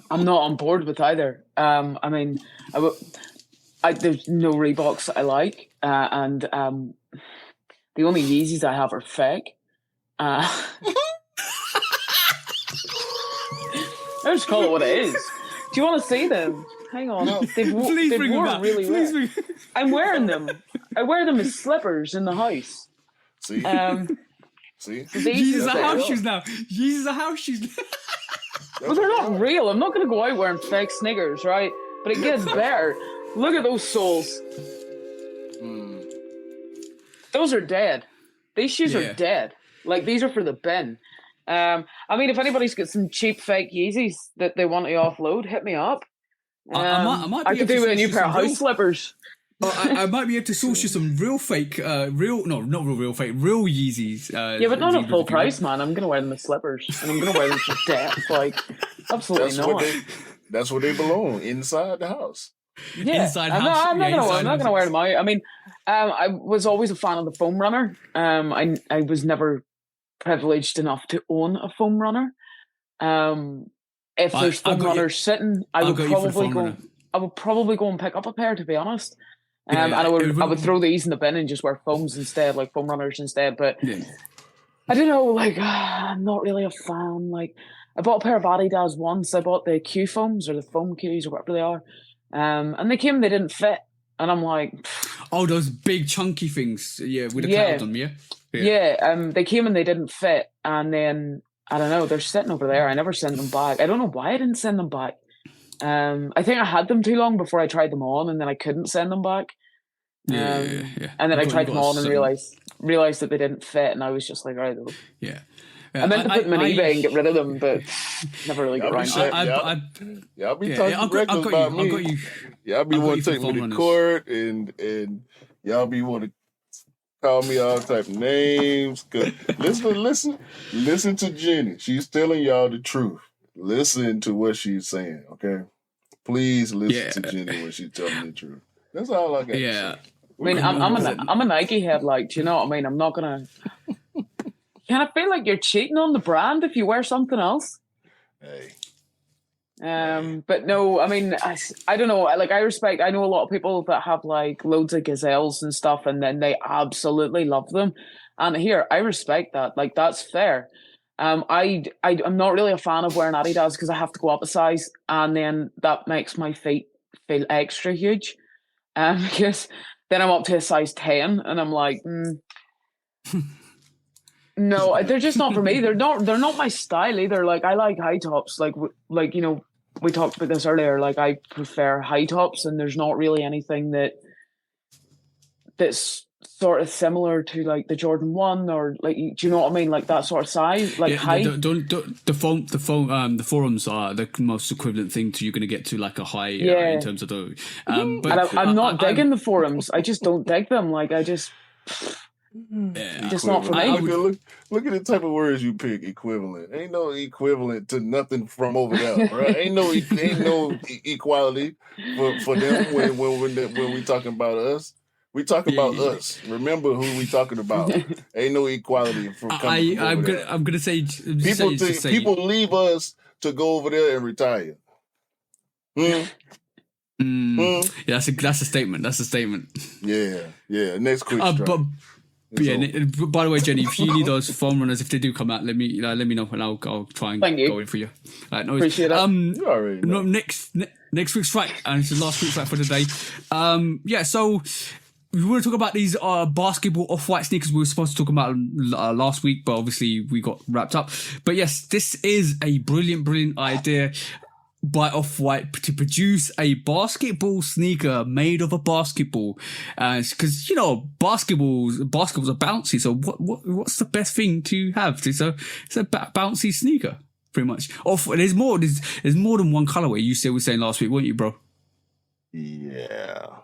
I'm not on board with either. I mean, there's no Reeboks I like, and The only Yeezys I have are fake. I'll just call it what it is. Do you want to see them? Hang on. No. They've worn really well. I'm wearing them. I wear them as slippers in the house. See? See? Yeezys are house shoes now. Yeezys are house shoes. Well, they're not real. I'm not going to go out wearing fake sneakers, right? But it gets better. Look at those soles. Those are dead. These shoes are dead. Like, these are for the bin. I mean, if anybody's got some cheap fake Yeezys that they want to offload, hit me up. I could do with a new pair of house slippers. I might be able to source you some real fake, not real fake, real Yeezys. Yeah, but not at full price, man. I'm going to wear them as slippers. And I'm going to wear them to death. Like, absolutely not. That's where they belong, inside the house. Yeah, I'm not going to wear them out. I mean, I was always a fan of the foam runner. I was never privileged enough to own a foam runner. If there's foam runners sitting, I would probably go and pick up a pair, to be honest. And I would throw these in the bin and just wear foams instead, like foam runners instead. But I don't know, like I'm not really a fan. Like I bought a pair of Adidas once. I bought the Q foams or the foam Qs or whatever they are, and they didn't fit, and I'm like, oh, those big chunky things, with the cloud on them, they came and they didn't fit, and then I don't know, they're sitting over there. I never sent them back. I don't know why I didn't send them back. I think I had them too long before I tried them on, and then I couldn't send them back. And then I tried them on and realized that they didn't fit, and I was just like, all right, though. I meant to put them in eBay and get rid of them, but never really got around to it. Y'all be talking reckless about me. Y'all be want to take me to court, and y'all be want to call me all type of names. Listen to Jenny. She's telling y'all the truth. Listen to what she's saying, okay? Please listen to Jenny when she's telling the truth. That's all I got to say. I mean, I'm a Nike head, like, do you know what I mean? I'm not going to... Can I feel like you're cheating on the brand if you wear something else? Hey. But no, I mean, I don't know. Like, I know a lot of people that have like loads of gazelles and stuff, and then they absolutely love them. And here, I respect that. Like, that's fair. I'm not really a fan of wearing Adidas because I have to go up a size, and then that makes my feet feel extra huge. Because then I'm up to a size 10, and I'm like, no, they're just not for me. They're not my style either. Like, I like high tops. Like you know, we talked about this earlier. Like, I prefer high tops, and there's not really anything that's sort of similar to like the Jordan 1 or like, do you know what I mean? Like that sort of size, like high. The forums are the most equivalent thing to you're going to get to like a high in terms of the. But I'm not digging the forums. I just don't dig them. Like I just. Just not for me. Look at the type of words you pick. Equivalent. Ain't no equivalent to nothing from over there, right? Ain't no equality for them when we talking about us. We talk about us. Remember who we talking about. Ain't no equality from coming from over there. I'm gonna say people leave us to go over there and retire. Yeah, that's a statement. That's a statement. Yeah. Next quick strike. But by the way, Jenny, if you need those foam runners, if they do come out, let me know, and I'll try and go in for you. Appreciate that. You already know. Next week's strike, and it's the last week's strike for today. So we want to talk about these basketball off-white sneakers we were supposed to talk about last week, but obviously we got wrapped up. But yes, this is a brilliant idea by Off-White to produce a basketball sneaker made of a basketball, because you know basketballs are bouncy. So what's the best thing to have? It's a bouncy sneaker, pretty much. There's more than one colorway. You were saying last week, weren't you, bro? Yeah.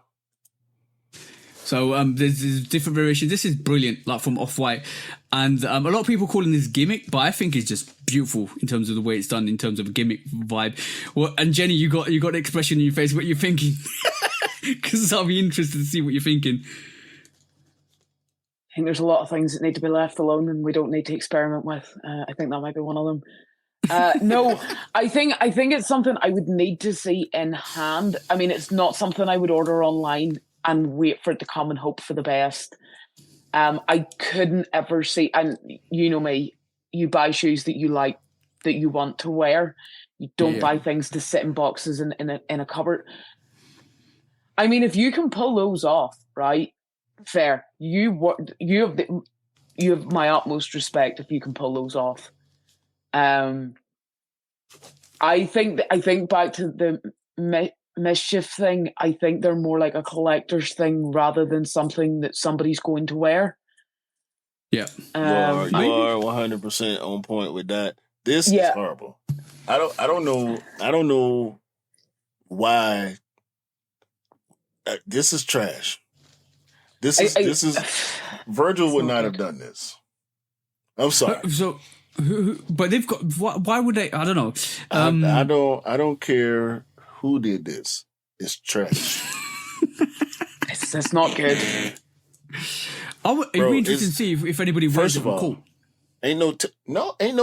So there's different variations. This is brilliant, like from Off-White, and a lot of people calling this gimmick, but I think it's just beautiful in terms of the way it's done, in terms of a gimmick vibe. Well, and Jenny, you got the expression in your face. What you're thinking? Because I'll be interested to see what you're thinking. I think there's a lot of things that need to be left alone, and we don't need to experiment with. I think that might be one of them. No, I think it's something I would need to see in hand. I mean, it's not something I would order online and wait for it to come and hope for the best. I couldn't ever see, and you know me, you buy shoes that you like, that you want to wear. You don't buy things to sit in boxes in a cupboard. I mean, if you can pull those off, right? Fair. You have my utmost respect if you can pull those off. I think back to the MSCHF thing. I think they're more like a collector's thing rather than something that somebody's going to wear. Yeah, you are 100% on point with that. This is horrible. I don't know why. This is trash. This is Virgil would not have done this. I'm sorry. So, but they've got. Why would they? I don't know. I don't care who did this. It's trash. It's not good. It'd be interesting to see if anybody wears it. Cool. Ain't no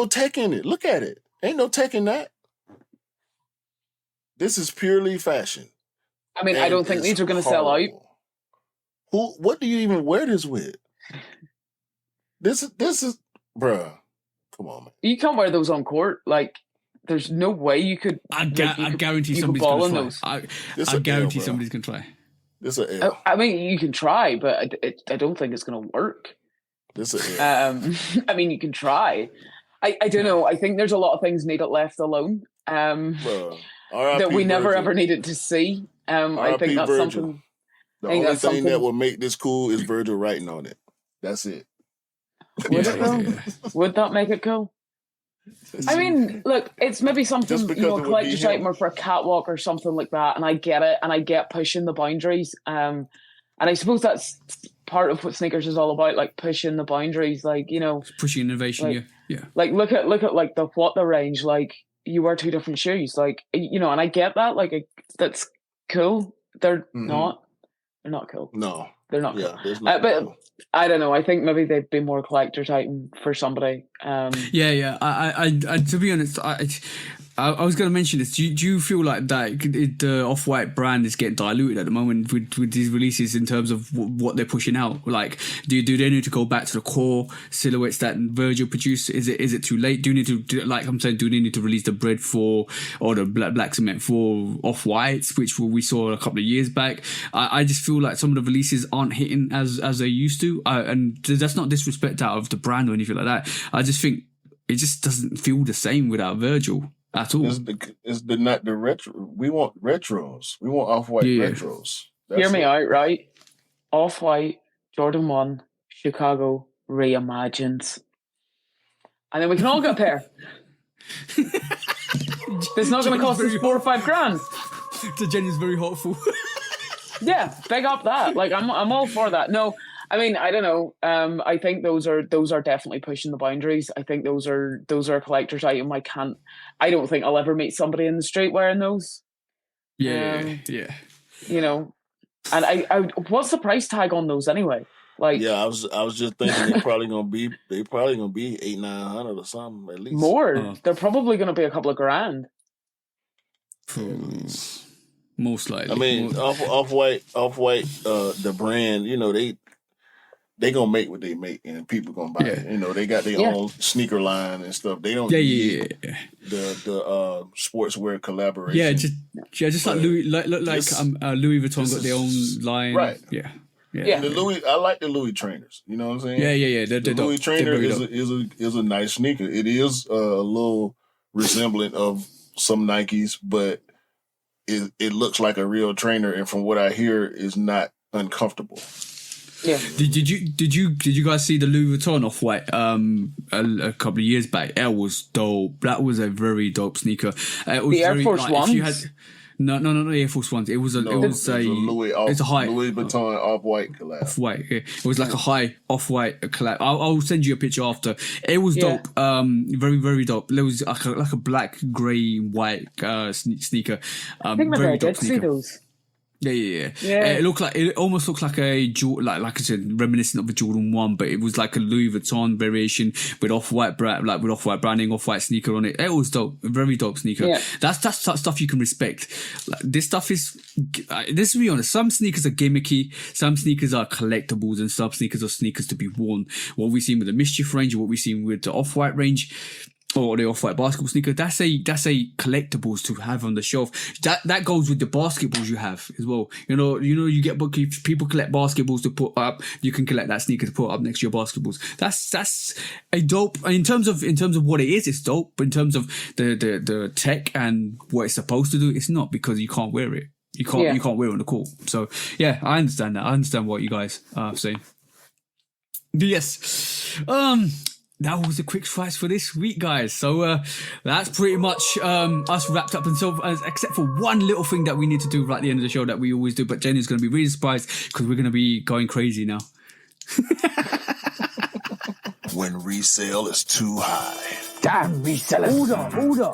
tech in it. Look at it. Ain't no tech in that. This is purely fashion. I mean, I don't think these are going to sell out. What do you even wear this with? This is, bruh. Come on, man. You can't wear those on court. Like, there's no way you could. I guarantee somebody's going to try. I guarantee somebody's going to try. This is a L. I mean, you can try, but I don't think it's going to work. This is a L. I mean, you can try. I don't know. I think there's a lot of things need it left alone. That we never ever needed to see. I think that's Virgil. something. The only thing that will make this cool is Virgil writing on it. That's it. Would it though? Would that make it cool? I mean, look, it's maybe something, a collector's item or for a catwalk or something like that, and I get it, and I get pushing the boundaries. And I suppose that's part of what sneakers is all about, like pushing the boundaries, like, pushing innovation. Like, yeah. Like look at like the range, like you wear two different shoes, like, and I get that, like that's cool. They're not cool. No, they're not cool. But cool. I don't know. I think maybe they'd be more collector's item for somebody. Yeah. I to be honest, I was going to mention this. Do you feel like that the Off-White brand is getting diluted at the moment with these releases in terms of what they're pushing out? Like, do they need to go back to the core silhouettes that Virgil produced? Is it too late? Do you need to, like I'm saying, do they need to release the bread for, or the black cement for Off-Whites, which we saw a couple of years back? I just feel like some of the releases aren't hitting as they used to, and that's not disrespect out of the brand or anything like that. I just think it just doesn't feel the same without Virgil. At all. It's not the retro. We want retros. We want Off-White retros. Hear me out, right? Off-White, Jordan 1, Chicago Reimagines. And then we can all get a pair. It's not going to cost us $4 or $5 grand. The Jen is very hopeful. Yeah, big up that. Like, I'm all for that. No, I mean, I don't know. I think those are definitely pushing the boundaries. I think those are a collector's item. I don't think I'll ever meet somebody in the street wearing those. Yeah. And I what's the price tag on those anyway? Like, yeah, I was just thinking they're probably gonna be $800-900 or something at least. More. They're probably gonna be a couple of grand. Most likely. I mean, Off-White, the brand, they gonna make what they make, and people gonna buy it. They got their own sneaker line and stuff. They don't need the sportswear collaboration. Yeah, just like Louis, Louis Vuitton got their own line, right? Yeah. And the Louis, I like the Louis trainers. You know what I'm saying? Yeah. The Louis trainer is a nice sneaker. It is a little resemblant of some Nikes, but it looks like a real trainer, and from what I hear, is not uncomfortable. Yeah. Did you guys see the Louis Vuitton Off-White a couple of years back? It was dope. That was a very dope sneaker. It was the Air Force Ones. No, the Air Force Ones. It was a Louis Vuitton Off-White collab. Off-White. Yeah. It was like a high Off-White collab. I'll send you a picture after. It was dope. Very, very dope. There was like a black, grey, white sneaker. I think maybe I did see those. Yeah. It almost looked like a like I said, reminiscent of a Jordan 1, but it was like a Louis Vuitton variation with off-white branding, off-white sneaker on it. It was dope, a very dope sneaker. Yeah. That's stuff you can respect. Like, this stuff is, let's be honest, some sneakers are gimmicky, some sneakers are collectibles, and some sneakers are sneakers to be worn. What we've seen with the MSCHF range, or what we've seen with the off-white range, or the off-white basketball sneaker, that's a collectibles to have on the shelf. That goes with the basketballs you have as well. You get people collect basketballs to put up. You can collect that sneaker to put up next to your basketballs. That's a dope in terms of what it is. It's dope. But in terms of the tech and what it's supposed to do, it's not, because you can't wear it. You can't wear it on the court. So yeah, I understand that. I understand what you guys are saying. But yes. That was the quick strikes for this week, guys. So that's pretty much us wrapped up, except for one little thing that we need to do right at the end of the show that we always do. But Jenny's going to be really surprised because we're going to be going crazy now. When resale is too high. Damn resellers. Order.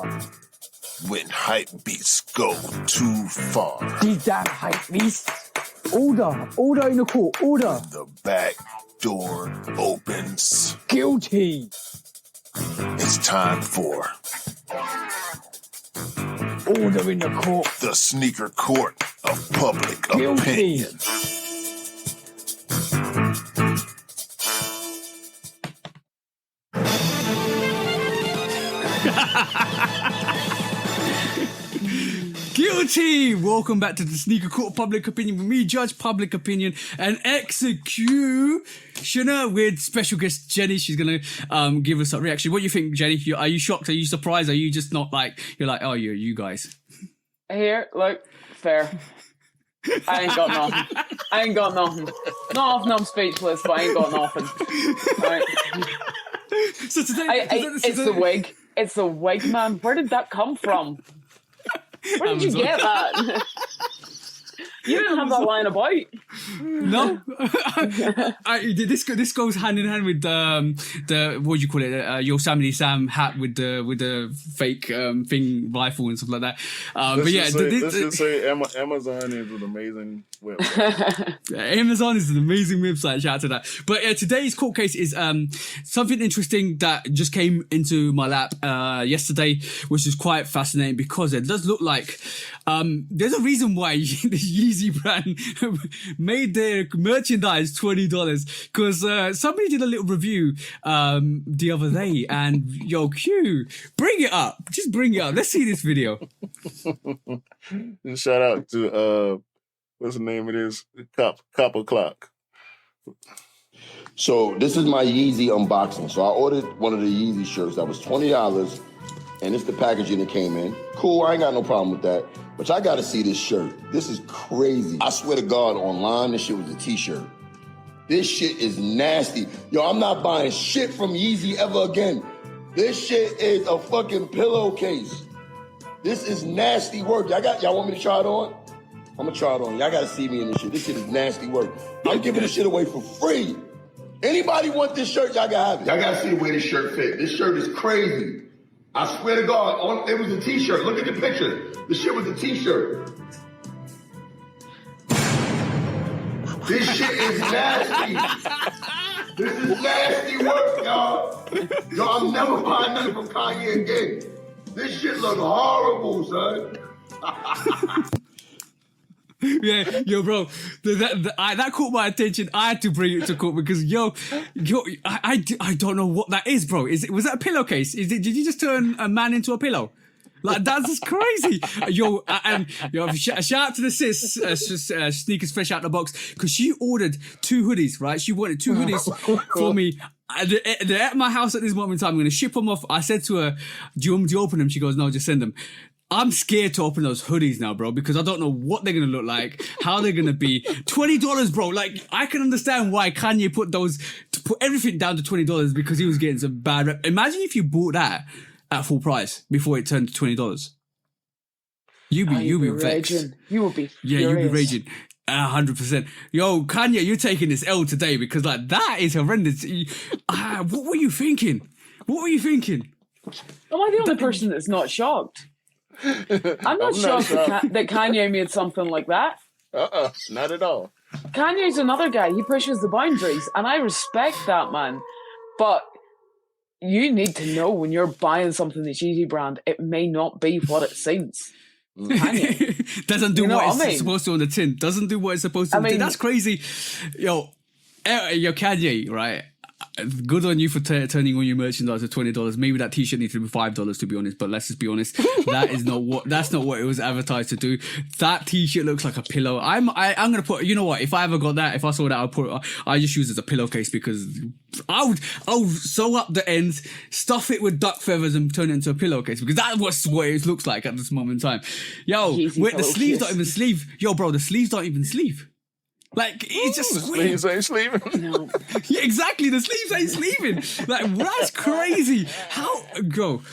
When hype beats go too far. These damn hype beasts. Order in the court. Order. When the back door opens. Guilty. It's time for order in the court. The sneaker court of public Guilty. opinion. Guilty! Welcome back to the Sneaker Court of Public Opinion with me, Judge Public Opinion, and executioner with special guest Jenny. She's gonna give us a reaction. What do you think, Jenny? Are you shocked? Are you surprised? Are you just not like, you're like, oh, you guys? Here, look, fair. I ain't got nothing. Not often I'm speechless, but I ain't got nothing. Right. So today, it's the wig. It's the wig, man. Where did that come from? Where did you get that? You didn't have that lying about. No. This goes hand in hand with the what do you call it? Yosemite Sam hat with the fake thing rifle and stuff like that. But yeah, let's just say Amazon is an amazing website. Amazon is an amazing website. Shout out to that. But today's court case is something interesting that just came into my lap yesterday, which is quite fascinating because it does look like there's a reason why the Yeezy brand made their merchandise $20 because somebody did a little review the other day, and yo, Q, bring it up. Just bring it up. Let's see this video. And shout out to what's the name of this? Copper Clock. So this is my Yeezy unboxing. So I ordered one of the Yeezy shirts that was $20, and it's the packaging that came in. Cool, I ain't got no problem with that. But I gotta see this shirt. This is crazy. I swear to God, online, this shit was a t-shirt. This shit is nasty. Yo, I'm not buying shit from Yeezy ever again. This shit is a fucking pillowcase. This is nasty work. Y'all want me to try it on? I'm gonna try it on. Y'all gotta see me in this shit. This shit is nasty work. I'm giving this shit away for free. Anybody want this shirt, y'all gotta have it. Y'all gotta see the way this shirt fit. This shirt is crazy. I swear to God, it was a t-shirt. Look at the picture. The shit was a t-shirt. This shit is nasty. This is nasty work, y'all. Yo, I'm never buying nothing from Kanye again. This shit look horrible, son. Yeah, yo, bro, that caught my attention. I had to bring it to court because, I don't know what that is, bro. Was that a pillowcase? Did you just turn a man into a pillow? Like, that's just crazy. Shout out to the sis, Sneakers Fresh Out the Box, because she ordered 2 hoodies, right? She wanted 2 hoodies for me. They're at my house at this moment in time. I'm going to ship them off. I said to her, do you want me to open them? She goes, no, just send them. I'm scared to open those hoodies now, bro, because I don't know what they're going to look like, how they're going to be. $20, bro. Like, I can understand why Kanye put everything down to $20 because he was getting some bad rep. Imagine if you bought that at full price before it turned to $20. You'd be vexed. Raging. You would be furious. Yeah, you'd be raging. 100%. Yo, Kanye, you're taking this L today because, like, that is horrendous. What were you thinking? Am I the only person that's not shocked? I'm not shocked that Kanye made something like that. Not at all. Kanye's another guy. He pushes the boundaries, and I respect that, man. But you need to know when you're buying something that's Yeezy brand, it may not be what it seems. Doesn't do what it's supposed to on the tin. Doesn't do what it's supposed to on the tin. That's crazy. Yo, Kanye, right? Good on you for turning all your merchandise to $20. Maybe that t-shirt needs to be $5, to be honest. But let's just be honest, that's not what it was advertised to do. That t-shirt looks like a pillow. I'm gonna put. You know what? If I ever got that, if I saw that, I just use it as a pillowcase because I would sew up the ends, stuff it with duck feathers, and turn it into a pillowcase because that's what it looks like at this moment in time. Yo, wait, the sleeves don't even sleeve. Yo, bro, the sleeves don't even sleeve. Like, it's just the sleeves ain't sleeving. No. Yeah, exactly. The sleeves ain't sleeving. Like, that's crazy. How go?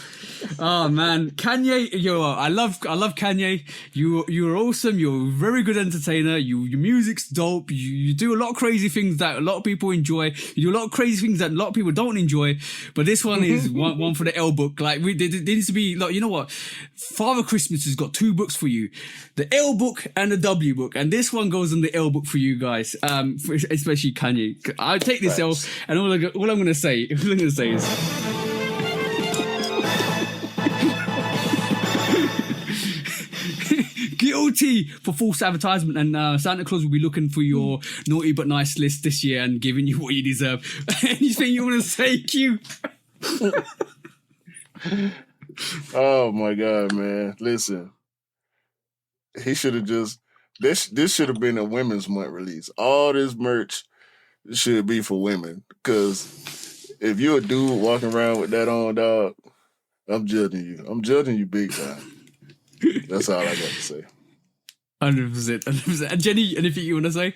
Oh man, Kanye, I love Kanye. You're awesome. You're a very good entertainer. Your music's dope. You do a lot of crazy things that a lot of people enjoy. You do a lot of crazy things that a lot of people don't enjoy. But this one is one for the L book. Like there needs to be, like, you know what? Father Christmas has got 2 books for you: the L book and the W book. And this one goes in the L book for you guys, especially Kanye. I take this L, and all I'm gonna say is. Guilty for false advertisement, and Santa Claus will be looking for your naughty but nice list this year and giving you what you deserve. Anything you want to say, Q? Oh my God, man! Listen, he should have just this should have been a Women's Month release. All this merch should be for women, because if you're a dude walking around with that on, dog, I'm judging you. I'm judging you big time. That's all I got to say. 100%. And Jenny, anything you want to say?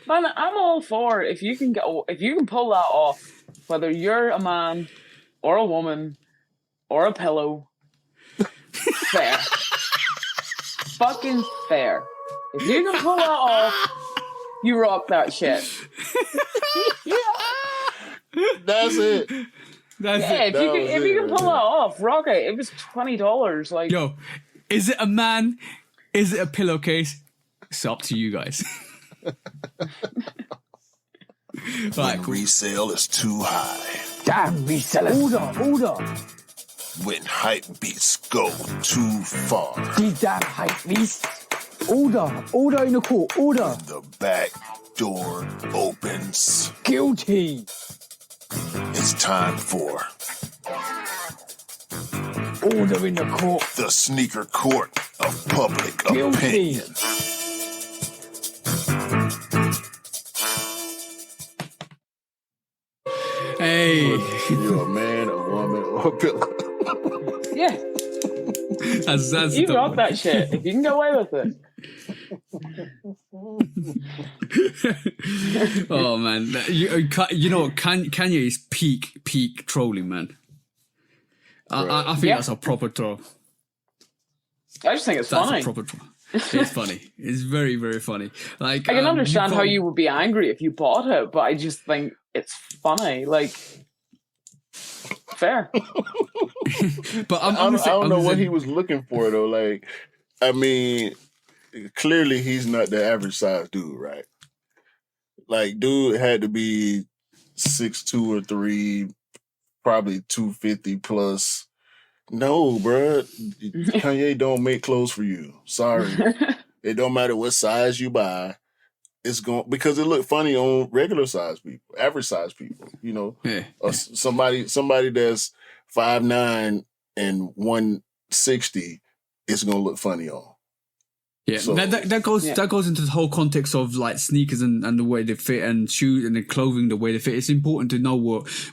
Man, I'm all for if you can pull that off, whether you're a man or a woman or a pillow. Fair. Fucking fair. If you can pull that off, you rock that shit. Yeah. That's it. If you can pull that off, rock it. It was $20. Like, yo, is it a man? Is it a pillowcase? It's up to you guys. When resale is too high. Damn resellers. Order. When hype beats go too far. These damn hype beasts. Order in the court. Order. When the back door opens. Guilty. It's time for order in the court. The sneaker court of public Guilty. opinion. Hey. You're a man, a woman, or a pillow. yeah. That's you rock that shit. If you can get away with it. Oh man, you know what? Kanye is peak trolling, man. I think that's a proper troll. I just think it's funny. A proper troll. It's funny. It's very, very funny. Like, I can understand how you would be angry if you bought it, but I just think it's funny. Like, fair. But I don't know what he was looking for though. Like, I mean, clearly he's not the average size dude, right? Like, dude had to be 6'2" or 3, probably 250 plus. No, bruh. Kanye don't make clothes for you. Sorry. It don't matter what size you buy. It's going because it look funny on regular size people, average size people. You know, somebody that's 5'9" and 160, it's gonna look funny on. Yeah, so, that goes into the whole context of like sneakers and the way they fit, and shoes and the clothing, the way they fit. It's important to know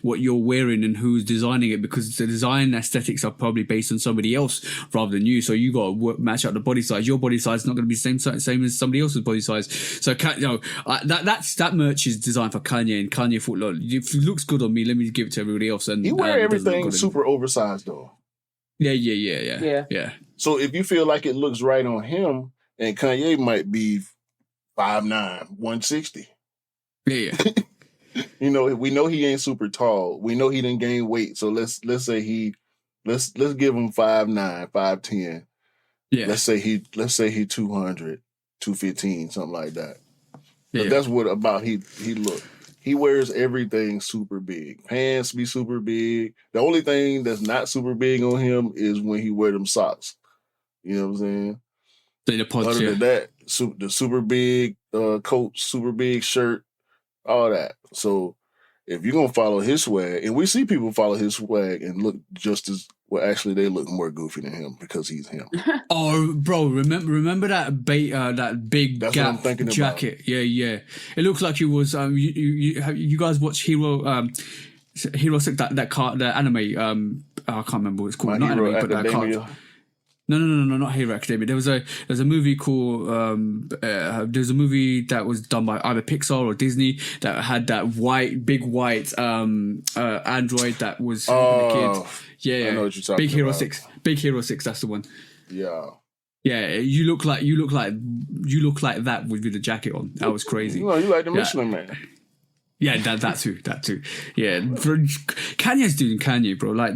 what you're wearing and who's designing it, because the design aesthetics are probably based on somebody else rather than you. So you got to match up the body size. Your body size is not going to be the same as somebody else's body size. So that merch is designed for Kanye, and Kanye thought, look, if it looks good on me, let me give it to everybody else. And he wear everything super oversized though. Yeah. So if you feel like it looks right on him. And Kanye might be 5'9", 160. Yeah. You know, we know he ain't super tall. We know he didn't gain weight. So let's say let's give him 5'9", 5'10". Yeah. Let's say he 200. 215, something like that. Yeah. But that's what about he look. He wears everything super big. Pants be super big. The only thing that's not super big on him is when he wear them socks. You know what I'm saying? Other than that, the super big coat, super big shirt, all that. So if you're gonna follow his swag, and we see people follow his swag and look just as well, actually they look more goofy than him because he's him. Oh, bro, remember that big That's Gap what I'm thinking jacket? About. Yeah. It looks like it was. You guys watch Hero 6, the anime. I can't remember what it's called. My not Hero anime, but that card. No, not Hero Academia. There was a movie called there's a movie that was done by either Pixar or Disney that had that big white android that was helping the kids. Yeah. I know what you're talking Big Hero about. 6. Big Hero 6, that's the one. Yeah. Yeah, you look like that with the jacket on. That was crazy. You like the Michelin Man. Yeah, that too. Yeah, Kanye's doing Kanye, bro. Like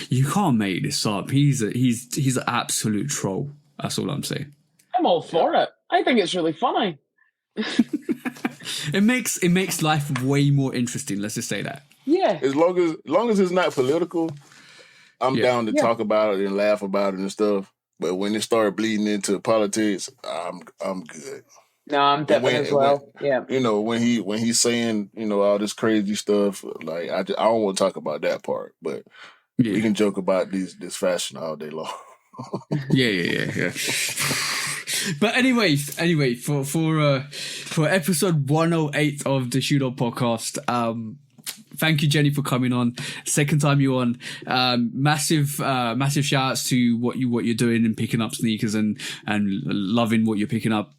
you can't make this up. He's an absolute troll. That's all I'm saying. I'm all for it. I think it's really funny. It makes life way more interesting. Let's just say that. Yeah. As long as it's not political, I'm down to talk about it and laugh about it and stuff. But when it started bleeding into politics, I'm good. No, I'm definitely as well. Yeah. You know, when he's saying, you know, all this crazy stuff, like I don't want to talk about that part, but we can joke about this fashion all day long. Yeah. But anyway, for episode 108 of the Shoot Up podcast, thank you, Jenny, for coming on. Second time you're on. Massive shout outs to what you're doing and picking up sneakers and loving what you're picking up.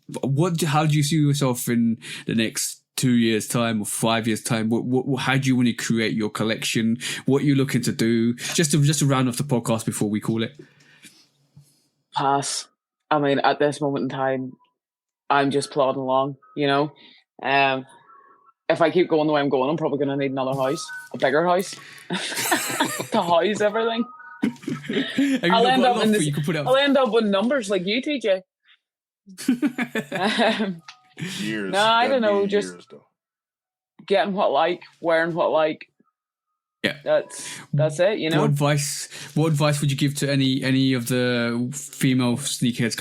How do you see yourself in the next 2 years' time or 5 years' time? How do you want to create your collection? What you're looking to do? Just to round off the podcast before we call it. Pass. I mean, at this moment in time, I'm just plodding along, you know. If I keep going the way I'm going, I'm probably going to need another house, a bigger house, to house everything. I'll end up with numbers like you, TJ. Years. No, I don't know. Just getting what I like, wearing what I like. Yeah, that's it. You know. What advice would you give to any of the female sneakerheads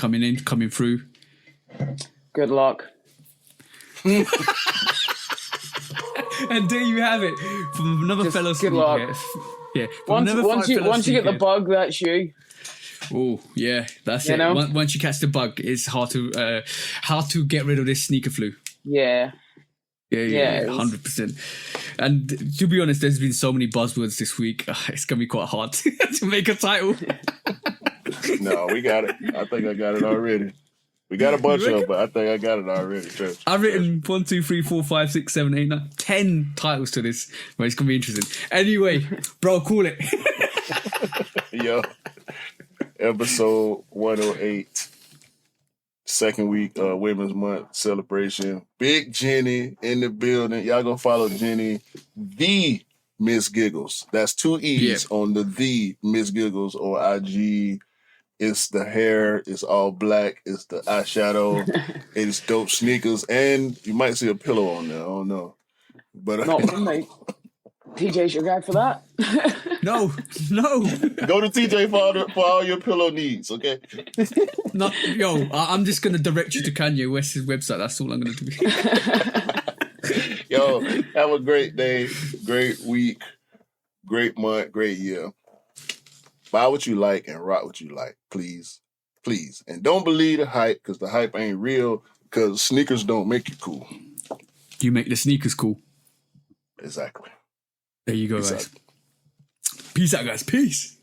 coming through? Good luck. And there you have it from another fellow sneakerhead. Yeah. Once you get the bug, that's you. Oh yeah, that's it. Once you catch the bug, it's hard to get rid of this sneaker flu. Yeah. Yeah, 100%. And to be honest, there's been so many buzzwords this week. It's gonna be quite hard to make a title. No, we got it. I think I got it already. We got a bunch of them, but I think I got it already. I've written 1, 2, 3, 4, 5, 6, 7, 8, 9, 10 titles to this, but it's gonna be interesting. Anyway, bro, call it. Yo, episode 108. Second week Women's Month celebration. Big Jenny in the building. Y'all gonna follow Jenny, the Miss Giggles. That's 2 E's on the Miss Giggles or IG. It's the hair. It's all black. It's the eyeshadow. It's dope sneakers, and you might see a pillow on there. I don't know, but not for me. TJ's your guy for that. No. Go to TJ for all your pillow needs, okay? I'm just gonna direct you to Kanye West's website. That's all I'm gonna do. Yo, have a great day, great week, great month, great year. Buy what you like and rock what you like, please. And don't believe the hype, because the hype ain't real, because sneakers don't make you cool. You make the sneakers cool. Exactly. There you go, guys. Peace out, guys. Peace.